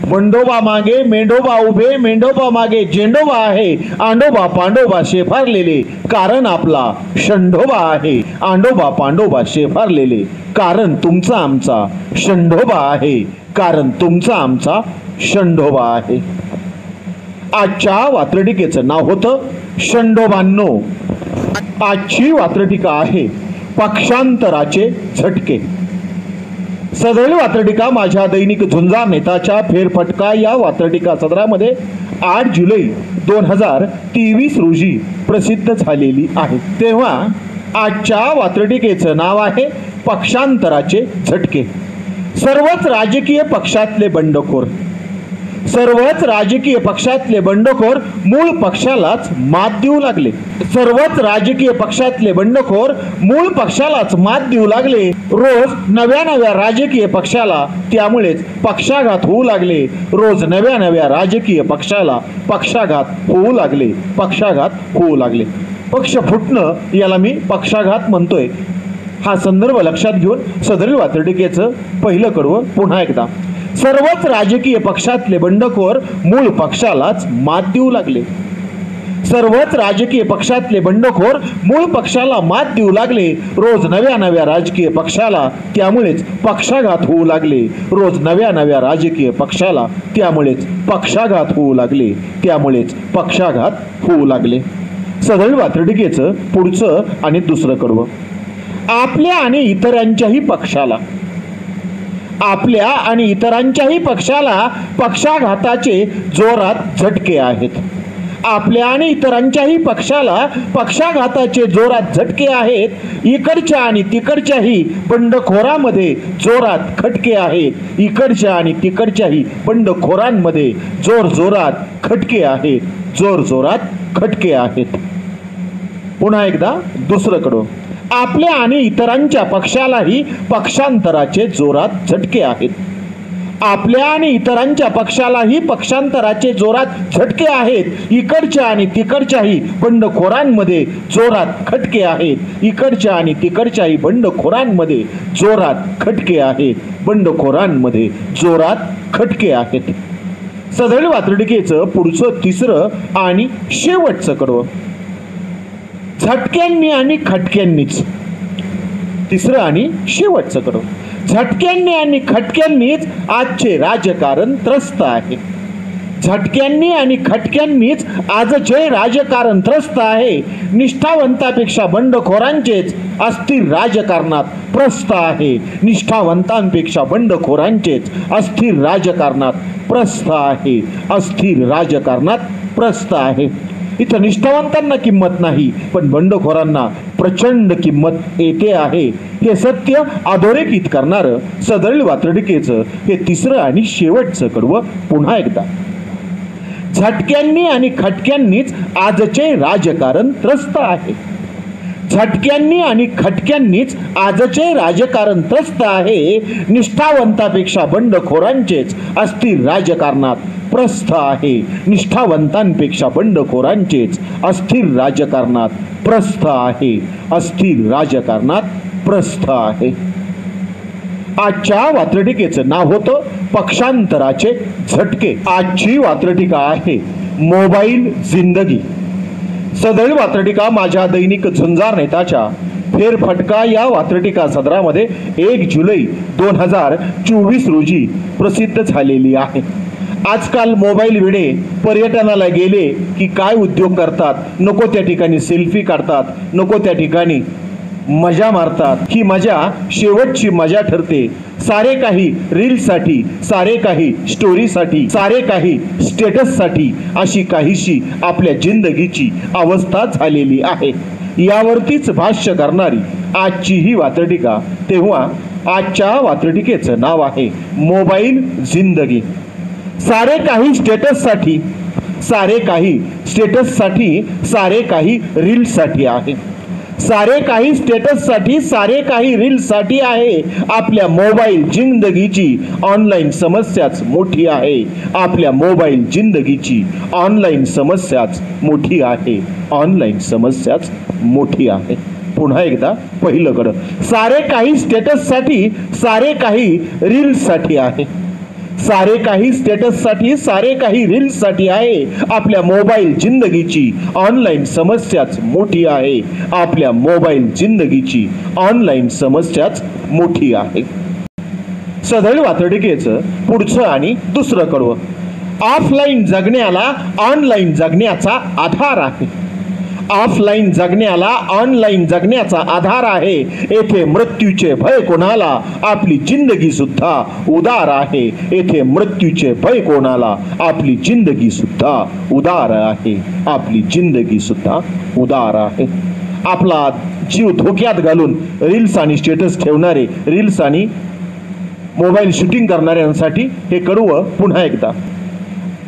बंडोबा मागे मेंढोबा उभे। मेंढोबा मागे झेंडोबा आहे। आंडोबा पांडोबा शेफारलेले कारण आपला षंडोबा आहे। आंडोबा पांडोबा शेफारलेले कारण तुमचा आमचा षंडोबा आहे। कारण तुमचा आमचा षंडोबा आहे। आजच्या वात्रटिकेचं नाव होतं षंडोबांनो। आजची वात्रटिका आहे पक्षांतराचे झटके। सदरली वात्रटिका माझ्या दैनिक झुंजार नेताच्या फेरफटका या वात्रटिका सदरामध्ये 8 जुलै 2023 रोजी प्रसिद्ध झालेली आहे। तेव्हा आजच्या वात्रटिकेचं नाव आहे पक्षांतराचे झटके। सर्वच राजकीय पक्षातले बंडखोर। सर्वच राजकीय पक्षातले बंडखोर मूळ पक्षालाच मात देऊ लागले। सर्वच राजकीय पक्षातले बंडखोर मूळ पक्षालाच मात देऊ लागले। रोज नव्या नव्या राजकीय पक्षाला त्यामुळेच पक्षाघात होऊ लागले। रोज नव्या नव्या राजकीय पक्षाला पक्षाघात होऊ लागले। पक्षाघात होऊ लागले। पक्ष फुटणं याला मी पक्षाघात म्हणतोय। हा संदर्भ लक्षात घेऊन सदरील वात्रटिकेचं पहिलं कडवं पुन्हा एकदा। सर्वच राजकीय पक्षातले बंडखोर मूळ पक्षालाच मात देऊ लागले। सर्वच राजकीय पक्षातले बंडखोर मूळ पक्षाला मात देऊ लागले। रोज नव्या नव्या राजकीय पक्षाला त्यामुळेच पक्षाघात होऊ लागले। रोज नव्या नव्या राजकीय पक्षाला त्यामुळेच पक्षाघात होऊ लागले। त्यामुळेच पक्षाघात होऊ लागले। सदरील वात्रटिकेचं पुढचं आणि दुसरं कडवं। आपल्या आणि इतरांच्याही पक्षाला। आपल्या आणि इतरांच्याही पक्षाला पक्षाघाताचे जोरात झटके आहेत। आपल्या आणि इतरांच्याही पक्षाला पक्षाघाताचे जोरात झटके आहेत। इकडच्या आणि तिकडच्याही बंडखोरांमध्ये जोरात खटके आहेत। इकडच्या आणि तिकडच्याही बंडखोरांमध्ये जोरात खटके आहेत। जोरात खटके आहेत। पुन्हा एकदा दुसरं कडवं। आपल्या आणि इतरांच्या पक्षालाही पक्षांतराचे जोरात झटके आहेत. आपल्या आणि इतरांच्या पक्षालाही पक्षांतराचे जोरात झटके आहेत. इकडच्या आणि तिकडच्याही बंडखोरांमध्ये जोरात खटके आहेत. इकडच्या आणि तिकडच्याही बंडखोरांमध्ये जोरात खटके आहेत. बंडखोरांमध्ये जोरात खटके आहेत. सदळ वात्रटिकेचं पुढचं तिसरं आणि शेवटचं कडवं. झटक्यांनी आणि खटक्यांनीच. तिसरं आणि शेवटचं कडवं. झटक्यांनी आणि खटक्यांनीच आजचे राजकारण त्रस्त आहे. झटक्यांनी आणि खटक्यांनीच आजचे राजकारण त्रस्त आहे. निष्ठावंतापेक्षा बंडखोरांचेच अस्थिर राजकारणात प्रस्थ आहे. निष्ठावंतांपेक्षा बंडखोरांचेच अस्थिर राजकारणात प्रस्थ आहे. अस्थिर राजकारणात प्रस्थ आहे. इथं निष्ठावंतांना किंमत नाही, पण बंडखोरांना प्रचंड किंमत येते आहे. हे सत्य अधोरेखित करणारं सदळ वात्रटिकेचं हे तिसरं आणि शेवटचं कडवं पुन्हा एकदा. झटक्यांनी आणि खटक्यांनीच आजचे राजकारण त्रस्त आहे. झटक्यांनी आणि खटक्यांनीच आजचे राजकारण त्रस्त आहे. निष्ठावंतापेक्षा बंडखोरांचेच अस्थिर राजकारणात प्रस्थ आहे. निष्ठावंतांपेक्षा बंडखोरांचेच अस्थिर राजकारणात प्रस्थ आहे. अस्थिर राजकारणात प्रस्थ आहे. आजच्या वात्रटिकेचं नाव होतं पक्षांतराचे झटके. आजची वात्रटिका आहे मोबाईल जिंदगी. सदळ वात्रटिका माझ्या दैनिक झुंजार नेताच्या फेरफटका या वात्रटिका सदरामध्ये 1 जुलै 2024 रोजी प्रसिद्ध झालेली आहे. आजकाल मोबाईल वेडे पर्यटनाला गेले की काय उद्योग करतात, नको त्या ठिकाणी सेल्फी काढतात, नको त्या ठिकाणी मजा मारतात. ही मजा शेवटची मजा ठरते. सारे काही रील्ससाठी, सारे काही स्टोरीसाठी, सारे काही स्टेटससाठी अशी काहीशी आपल्या जिंदगीची अवस्था झालेली आहे. यावरतीच भाष्य करणारी आजची ही वात्रटिका. तेव्हा आजच्या वात्रटिकेचं नाव आहे मोबाईल जिंदगी. सारे काही स्टेटससाठी, सारे काही स्टेटससाठी, सारे काही रील्ससाठी आहे. सारे काही स्टेटससाठी, सारे काही रील्ससाठी आहे. आपल्या मोबाईल जिंदगीची ऑनलाईन समस्याच मोठी आहे. आपल्या मोबाईल जिंदगीची ऑनलाईन समस्याच मोठी आहे. ऑनलाईन समस्याच मोठी आहे. पुन्हा एकदा पहिलं कडं. सारे काही स्टेटससाठी, सारे काही रील्ससाठी आहे. सारे काही स्टेटससाठी, सारे काही रील्ससाठी आहे. आपल्या मोबाईल जिंदगीची ऑनलाईन समस्याच मोठी आहे. आपल्या मोबाईल जिंदगीची ऑनलाईन समस्याच मोठी आहे. सदळ वात्रटिकेचं पुढचं आणि दुसरं कडवं. ऑफलाईन जगण्याला ऑनलाईन जगण्याचा आधार आहे. ऑफलाईन जगण्याला ऑनलाईन जगण्याचा आधार आहे. येथे मृत्यूचे भय कोणाला, आपली जिंदगी सुद्धा उदार आहे. येथे मृत्यूचे भय कोणाला, आपली जिंदगी सुद्धा उदार आहे. आपली जिंदगी सुद्धा उदार आहे. आपला जीव धोक्यात घालून रील्स आणि स्टेटस ठेवणारे, रील्स आणि मोबाईल शूटिंग करणाऱ्यांसाठी हे कडवं पुन्हा एकदा.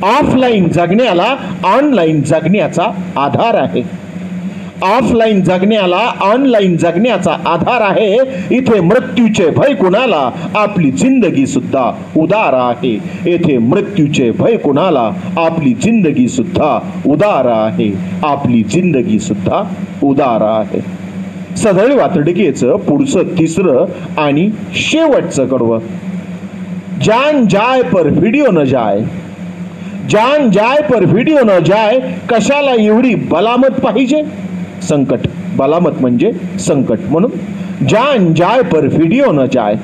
ऑफलाईन जगण्याला ऑनलाईन जगण्याचा आधार आहे. ऑफलाईन जगण्याला ऑनलाईन जगण्याचा आधार आहे. इथे मृत्यूचे भय कुणाला, आपली जिंदगी सुद्धा उदार आहे. येथे मृत्यूचे भय कुणाला, आपली जिंदगी सुद्धा उदार आहे. आपली जिंदगी सुद्धा उदार आहे. सदळ वात्रटिकेचं पुढचं तिसरं आणि शेवटचं कडवं. जान जाय पर व्हिडिओ न जाय. जान जाय पर व्हिडिओ न जाय. कशाला एवढी बलामत पाहिजे. संकट, बलामत म्हणजे संकट. म्हणून जान जाय पर व्हिडिओ न जाय.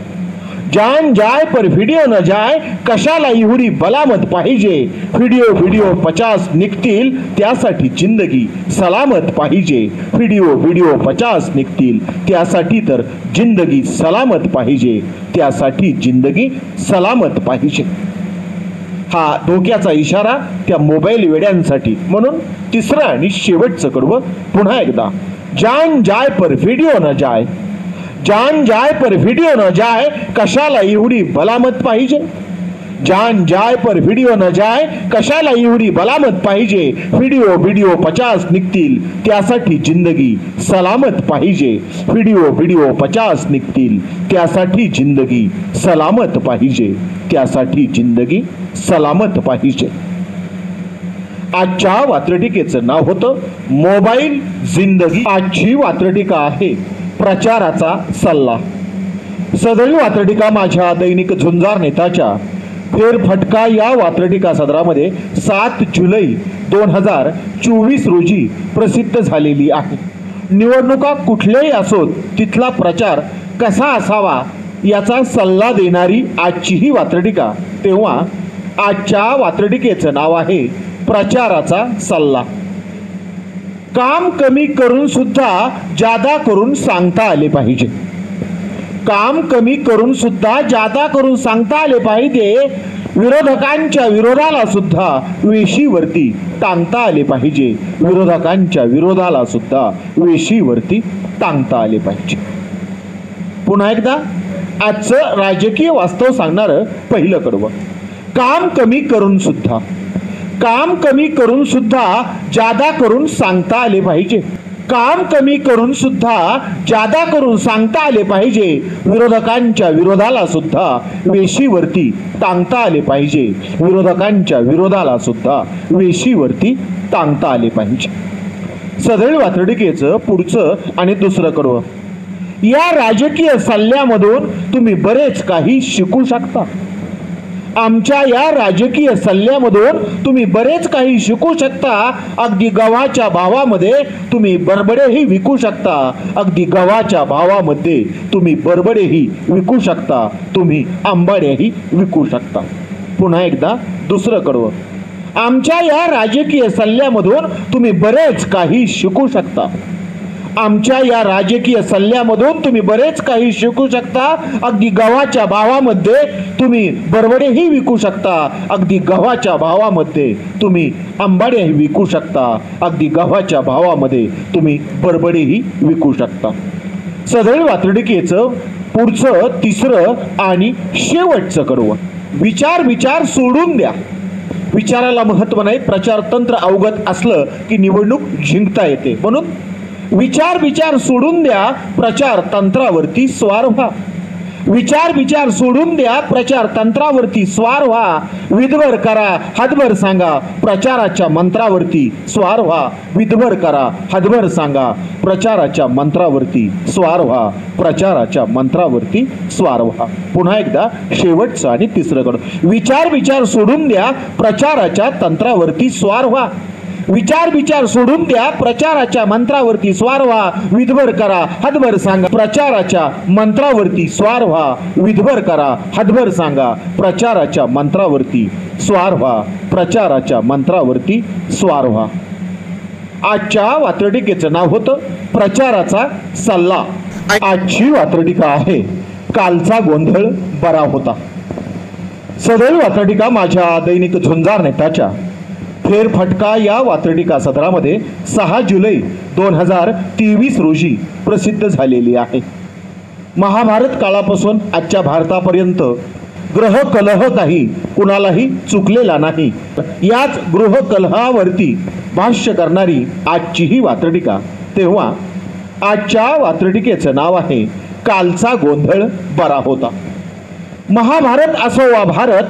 जान जाय पर व्हिडिओ न जाय. कशाला एवढी बलामत पाहिजे. व्हिडिओ 50 निघतील त्यासाठी जिंदगी सलामत पाहिजे. व्हिडिओ 50 निघतील त्यासाठी तर जिंदगी सलामत पाहिजे. त्यासाठी जिंदगी सलामत पाहिजे. हा धोक्याचा इशारा त्या मोबाईल वेड्यांसाठी. म्हणून तिसरं आणि शेवटचं कडवं पुन्हा एकदा. जान जाय पर व्हिडिओ न जाय. जान जाय पर व्हिडिओ न जाय. कशाला एवढी बलामत पाहिजे. जान जाय पर व्हिडिओ न जाय, कशाला एवढी बलामत पाहिजे, व्हिडिओ 50 निघतील त्यासाठी जिंदगी सलामत पाहिजे, व्हिडिओ 50 निघतील त्यासाठी जिंदगी सलामत पाहिजे, त्यासाठी जिंदगी सलामत पाहिजे. आजच्या वात्रटिकेचं नाव होतं मोबाईल जिंदगी. आजची वात्रटिका आहे प्रचाराचा सल्ला. सदरी वात्रटिका माझ्या दैनिक झुंजार नेताच्या फेरफटका या वात्रटिका सदरामध्ये 7 जुलै 2024 रोजी प्रसिद्ध झालेली आहे. निवडणुका कुठल्याही असोत तिथला प्रचार कसा असावा याचा सल्ला देणारी आजची ही वात्रटिका. तेव्हा आजच्या वात्रटिकेचं नाव आहे प्रचाराचा सल्ला. काम कमी करून सुद्धा जादा करून सांगता आले पाहिजे. काम कमी करून सुद्धा जादा करून सांगता आले पाहिजे. विरोधकांच्या विरोधाला सुद्धा वेशीवरती टांगता आले पाहिजे. विरोधकांच्या विरोधाला सुद्धा वेशीवरती टांगता आले पाहिजे. पुन्हा एकदा आजचं राजकीय वास्तव सांगणारं पहिलं कडवं. काम कमी करून सुद्धा जादा करून सांगता आले पाहिजे. काम कमी करून सुद्धा जादा करून सांगता आले पाहिजे. विरोधकांच्या विरोधाला सुद्धा वेशीवरती टांगता आले पाहिजे. विरोधकांच्या विरोधाला सुद्धा वेशीवरती टांगता आले पाहिजे. सदरी वात्रटिकेचं पुढचं आणि दुसरं कडवं. या राजकीय सल्ल्यामधून तुम्ही बरेच काही शिकू शकता. आमच्या या राजकीय सल्ल्यामधून तुम्ही बरेच काही शिकू शकता. अगदी गव्हाच्या भावामध्ये तुम्ही बरबडेही विकू शकता. अगदी गव्हाच्या भावामध्ये तुम्ही बरबडेही विकू शकता. तुम्ही आंबाड्याही विकू शकता. पुन्हा एकदा दुसरं कडवं. आमच्या या राजकीय सल्ल्यामधून तुम्ही बरेच काही शिकू शकता. आमच्या या राजकीय सल्ल्यामधून तुम्ही बरेच काही शिकू शकता. अगदी गव्हाच्या भावामध्ये तुम्ही बरबडेही विकू शकता. अगदी गव्हाच्या भावामध्ये तुम्ही आंबाड्याही विकू शकता. अगदी गव्हाच्या भावामध्ये तुम्ही बरबडेही विकू शकता. सदरी वात्रटिकेचं पुढचं तिसरं आणि शेवटचं कडवं. विचार सोडून द्या. विचाराला महत्व नाही. प्रचार तंत्र अवगत असलं की निवडणूक जिंकता येते. म्हणून विचार सोडून द्या. प्रचार तंत्रावरती स्वार व्हा. विचार सोडून द्या. प्रचार तंत्रावरती स्वार व्हा. विधवर करा, हातभर सांगा, प्रचाराच्या मंत्रावरती स्वार व्हा. विधवर करा, हातभर सांगा, प्रचाराच्या मंत्रावरती स्वार व्हा. प्रचाराच्या मंत्रावरती स्वार व्हा. पुन्हा एकदा शेवटचं आणि तिसरं कडं. विचार सोडून द्या. प्रचाराच्या तंत्रावरती स्वार व्हा. विचार सोडून द्या. प्रचाराच्या मंत्रावरती स्वार व्हा. विधभर करा, हातभर सांगा, प्रचाराच्या मंत्रावरती स्वार व्हा. विधभर करा, हातभर सांगा, प्रचाराच्या मंत्रावरती स्वार व्हा. प्रचाराच्या मंत्रावरती स्वार व्हा. आजच्या वात्रटिकेचं नाव होतं प्रचाराचा सल्ला. आजची वात्रटिका आहे कालचा गोंधळ बरा होता. सदर वात्रटिका माझ्या दैनिक झुंजार नेताच्या फेरफटका या वात्रटिका सदरामध्ये 6 जुलै 2023 रोजी प्रसिद्ध झालेली आहे. महाभारत काळापासून आजच्या भारतापर्यंत ग्रहकलह काही कुणालाही चुकलेला नाही. याच गृहकलहावरती भाष्य करणारी आजची ही वात्रटिका. तेव्हा आजच्या वात्रटिकेचं नाव आहे कालचा गोंधळ बरा होता. महाभारत असो वा भारत,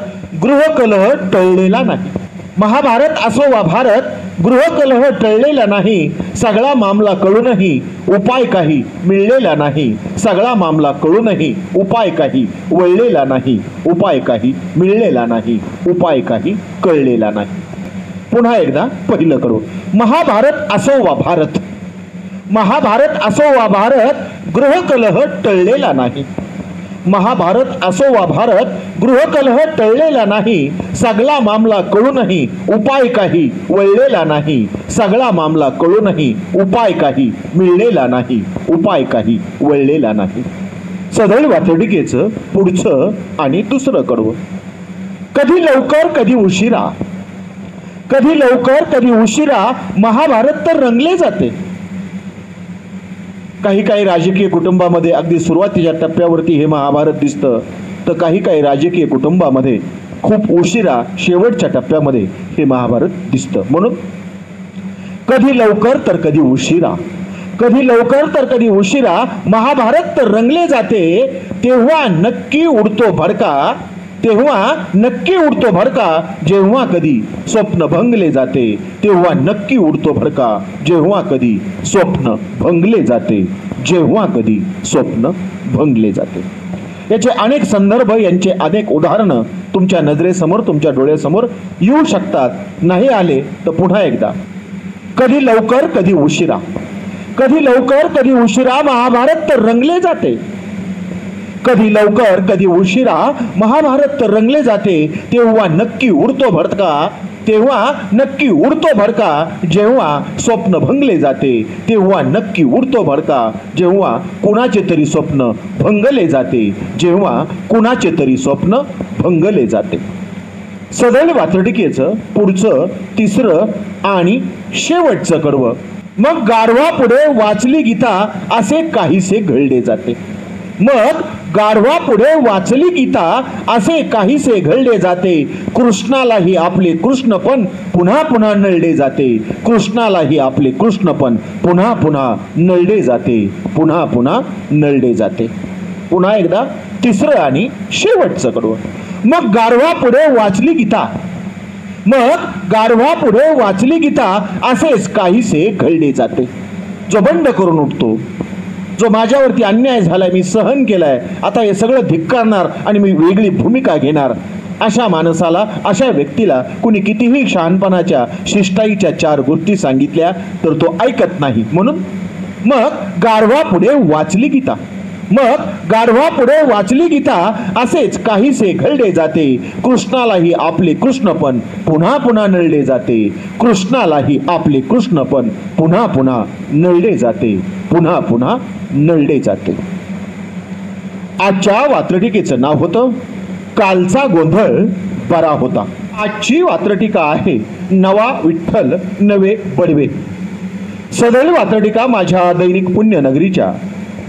गृहकलह टळलेला नाही. महाभारत असो वा भारत, गृहकलह टळलेला नाही. सगळा मामला कळूनही उपाय काही मिळलेला नाही. सगळा मामला कळूनही उपाय काही वळलेला नाही. उपाय काही मिळलेला नाही. उपाय काही कळलेला नाही. पुन्हा एकदा पहिलं करू. महाभारत असो वा भारत, महाभारत असो वा भारत, गृहकलह टळलेला नाही. महाभारत असो वा भारत, गृहकलह टळलेला नाही. सगळा मामला कळूनही उपाय काही वळलेला नाही. सगळा मामला कळूनही उपाय काही मिळलेला नाही. उपाय काही वळलेला नाही. सदर वात्रटिकेचं पुढचं आणि दुसरं कडवं. कधी लवकर कधी उशिरा, कधी लवकर कधी उशिरा महाभारत तर रंगले जाते. काही राजकीय कुटुंबामध्ये अगदी सुरुवातीच्या टप्प्यावरती हे महाभारत दिसतं, तर काही राजकीय कुटुंबामध्ये खूप उशिरा शेवटच्या टप्प्यामध्ये हे महाभारत दिसतं. म्हणून कधी लवकर तर कधी उशिरा, कधी लवकर तर कधी उशिरा महाभारत तर रंगले जाते, तेव्हा नक्की उडतो भडका, तेव्हा नक्की उडतो भडका, जेव्हा कधी स्वप्न भंगले जाते, तेव्हा नक्की उडतो भडका, जेव्हा कधी स्वप्न भंगले जाते, जेव्हा कधी स्वप्न भंगले जाते. याचे अनेक संदर्भ, यांचे अनेक उदाहरणं तुमच्या नजरेसमोर, तुमच्या डोळ्यासमोर येऊ शकतात. नाही आले तर पुन्हा एकदा, कधी लवकर कधी उशिरा, कधी लवकर कधी उशिरा महाभारत तर रंगले जाते, कधी लवकर कधी उशिरा महाभारत तर रंगले जाते, तेव्हा नक्की उडतो भडका, तेव्हा नक्की उडतो भडका, जेव्हा स्वप्न भंगले जाते, तेव्हा नक्की उडतो भडका, जेव्हा कुणाचे तरी स्वप्न भंगले जाते, जेव्हा कुणाचे तरी स्वप्न भंगले जाते. सदैव वात्रटिकेचं पुढचं तिसरं आणि शेवटचं कडवं. मग गाढवा पुढे वाचली गीता असे काहीसे घडले जाते. मग गाढवा पुढे वाचली गीता असे काहीसे घडले जाते. कृष्णालाही आपले कृष्णपण पुन्हा पुन्हा नळले जाते. कृष्णालाही आपले कृष्णपण पुन्हा पुन्हा नळले जाते, पुन्हा पुन्हा नळले जाते. पुन्हा एकदा तिसरं आणि शेवटचं कडवं. मग गाढवा पुढे वाचली गीता, मग गाढवा पुढे वाचली गीता असेच काहीसे घडले जाते. जो बंड करून उठतो, जो माझ्यावरती अन्याय झालाय, मी सहन केलाय, आता हे सगळं धिक्कारणार आणि मी वेगळी भूमिका घेणार, अशा माणसाला, अशा व्यक्तीला कुणी कितीही शहाणपणाच्या शिष्टाईच्या 4 गोष्टी सांगितल्या तर तो ऐकत नाही. म्हणून मग गाढवा पुढे वाचली गीता, मग गाढवा पुढे वाचली गीता असेच काहीसे घडले जाते. कृष्णालाही आपले कृष्णपण पुन्हा पुन्हा नळले जाते. कृष्णालाही आपले कृष्णपण पुन्हा पुन्हा नळले जाते, पुन्हा पुन्हा नळले जाते. आजच्या वात्रटिकेचं नाव होतं कालचा गोंधळ बरा होता. आजची वात्रटिका आहे नवा विठ्ठल नवे बडवे. सदैव वात्रटिका माझ्या दैनिक पुण्यनगरीच्या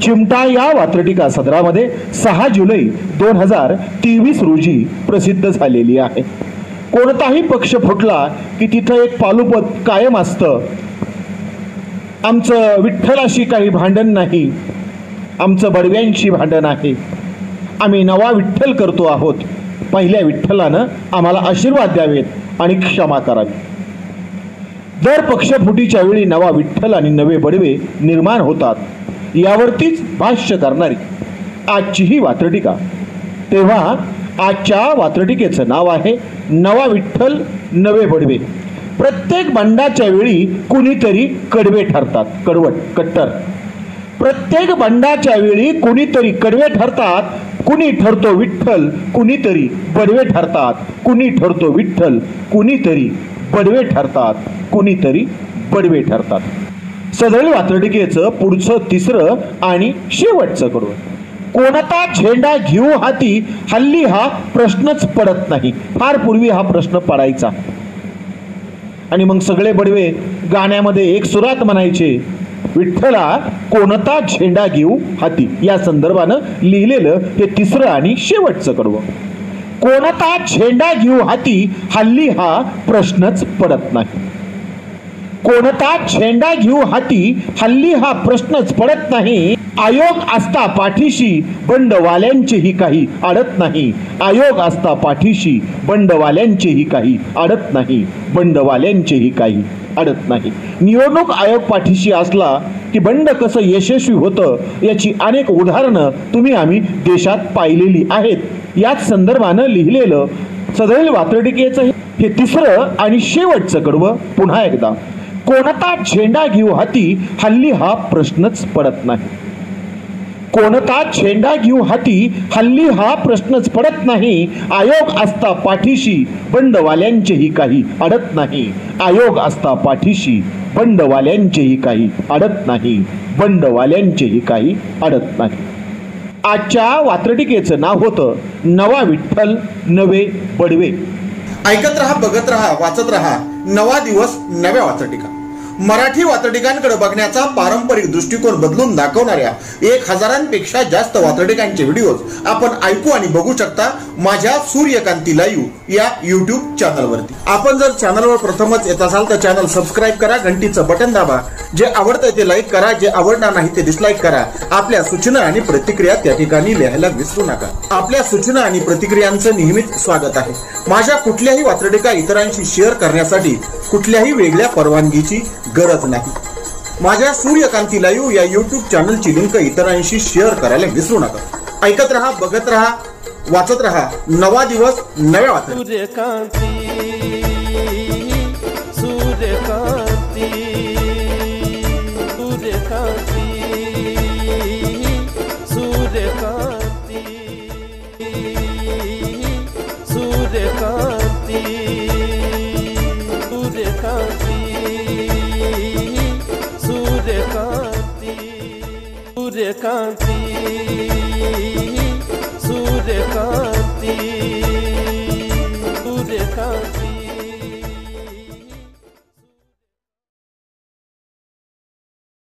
चिमटा या वात्रटिका सदरामध्ये 6 जुलै 2023 रोजी प्रसिद्ध झालेली आहे. कोणताही पक्ष फुटला की तिथं एक पालुपद कायम असतं. आमचं विठ्ठलाशी काही भांडण नाही, आमचं बडव्यांशी भांडण आहे, आम्ही नवा विठ्ठल करतो आहोत, पहिल्या विठ्ठलानं आम्हाला आशीर्वाद द्यावेत आणि क्षमा करावी. दर पक्षफुटीच्या वेळी नवा विठ्ठल आणि नवे बडवे निर्माण होतात, यावरतीच भाष्य करणारी आजची ही वात्रटिका. तेव्हा आजच्या वात्रटिकेचं नाव आहे नवा विठ्ठल नवे बडवे. प्रत्येक बंडाच्या वेळी कुणीतरी कडवे ठरतात, कडवट कट्टर. प्रत्येक बंडाच्या वेळी कुणीतरी कडवे ठरतात. कुणी ठरतो विठ्ठल, कुणीतरी बडवे ठरतात. कुणी ठरतो विठ्ठल, कुणीतरी बडवे ठरतात, कुणीतरी बडवे ठरतात. सदैव वात्रटिकेचं पुढचं तिसरं आणि शेवटचं कडवं. कोणता झेंडा घेऊ हाती हल्ली हा प्रश्नच पडत नाही. फार पूर्वी हा प्रश्न पडायचा आणि मग सगळे बडवे गाण्यामध्ये एक सुरात म्हणायचे, विठ्ठला कोणता झेंडा घेऊ हाती. या संदर्भानं लिहिलेलं हे तिसरं आणि शेवटचं कडवं. कोणता झेंडा घेऊ हाती हल्ली हा प्रश्नच पडत नाही. कोणता झेंडा घेऊ हाती हल्ली हा प्रश्नच पडत नाही. आयोग असता पाठीशी बंडवाल्यांचेही काही अडत नाही. आयोग असता पाठीशी बंडवाल्यांचेही काही अडत नाही. बंडवाल्यांचेही काही अडत नाही. निवडणूक आयोग पाठीशी असला की बंड कसं यशस्वी होतं याची अनेक उदाहरणं तुम्ही आम्ही देशात पाहिलेली आहेत. याच संदर्भानं लिहिलेलं सदैव वात्रटिकेचं हे तिसरं आणि शेवटचं कडवं पुन्हा एकदा. कोणता झेंडा घेऊ हाती हल्ली हा प्रश्नच पडत नाही. कोणता झेंडा घेऊ हाती हल्ली हा प्रश्नच पडत नाही. आयोग असता पाठीशी बंडवाल्यांचेही काही अडत नाही. आयोग असता पाठीशी बंडवाल्यांचेही काही अडत नाही. बंडवाल्यांचेही काही अडत नाही. आजच्या वात्रटिकेचं नाव होतं नवा विठ्ठल नवे बडवे. ऐकत रहा, बघत रहा, वाचत रहा. नवा दिवस नव्या वात्रटिका. मराठी वात्रटिकांकडे बघण्याचा पारंपरिक दृष्टिकोन बदलून दाखवणाऱ्या 1000पेक्षा जास्त वात्रटिकांचे व्हिडिओज आपण ऐकू आणि बघू शकता माझ्या सूर्यकांती लाईव्ह या युट्यूब चॅनलवरती। आपण जर चॅनलवर प्रथमच येत असाल तर चॅनल सबस्क्राईब करा, घंटीचं बटन दाबा, जे आवडतं ते लाईक करा, जे आवडणार नाही ते डिसलाईक करा। आपल्या सूचना आणि प्रतिक्रिया त्या ठिकाणी लिहायला विसरू नका। आपल्या सूचना आणि प्रतिक्रियांचं नेहमीच स्वागत आहे। माझ्या कुठल्याही वात्रटिका इतरांशी शेअर करण्यासाठी कुठल्याही वेगळ्या परवानगीची गरज नाही। माझ्या सूर्यकांती लाईव्ह या युट्यूब चॅनलची लिंक इतरांशी शेअर करायला विसरू नका। ऐकत रहा, बघत रहा, वाचत रहा। नवा दिवस नव्या वात्रटिका। सूर्यकांती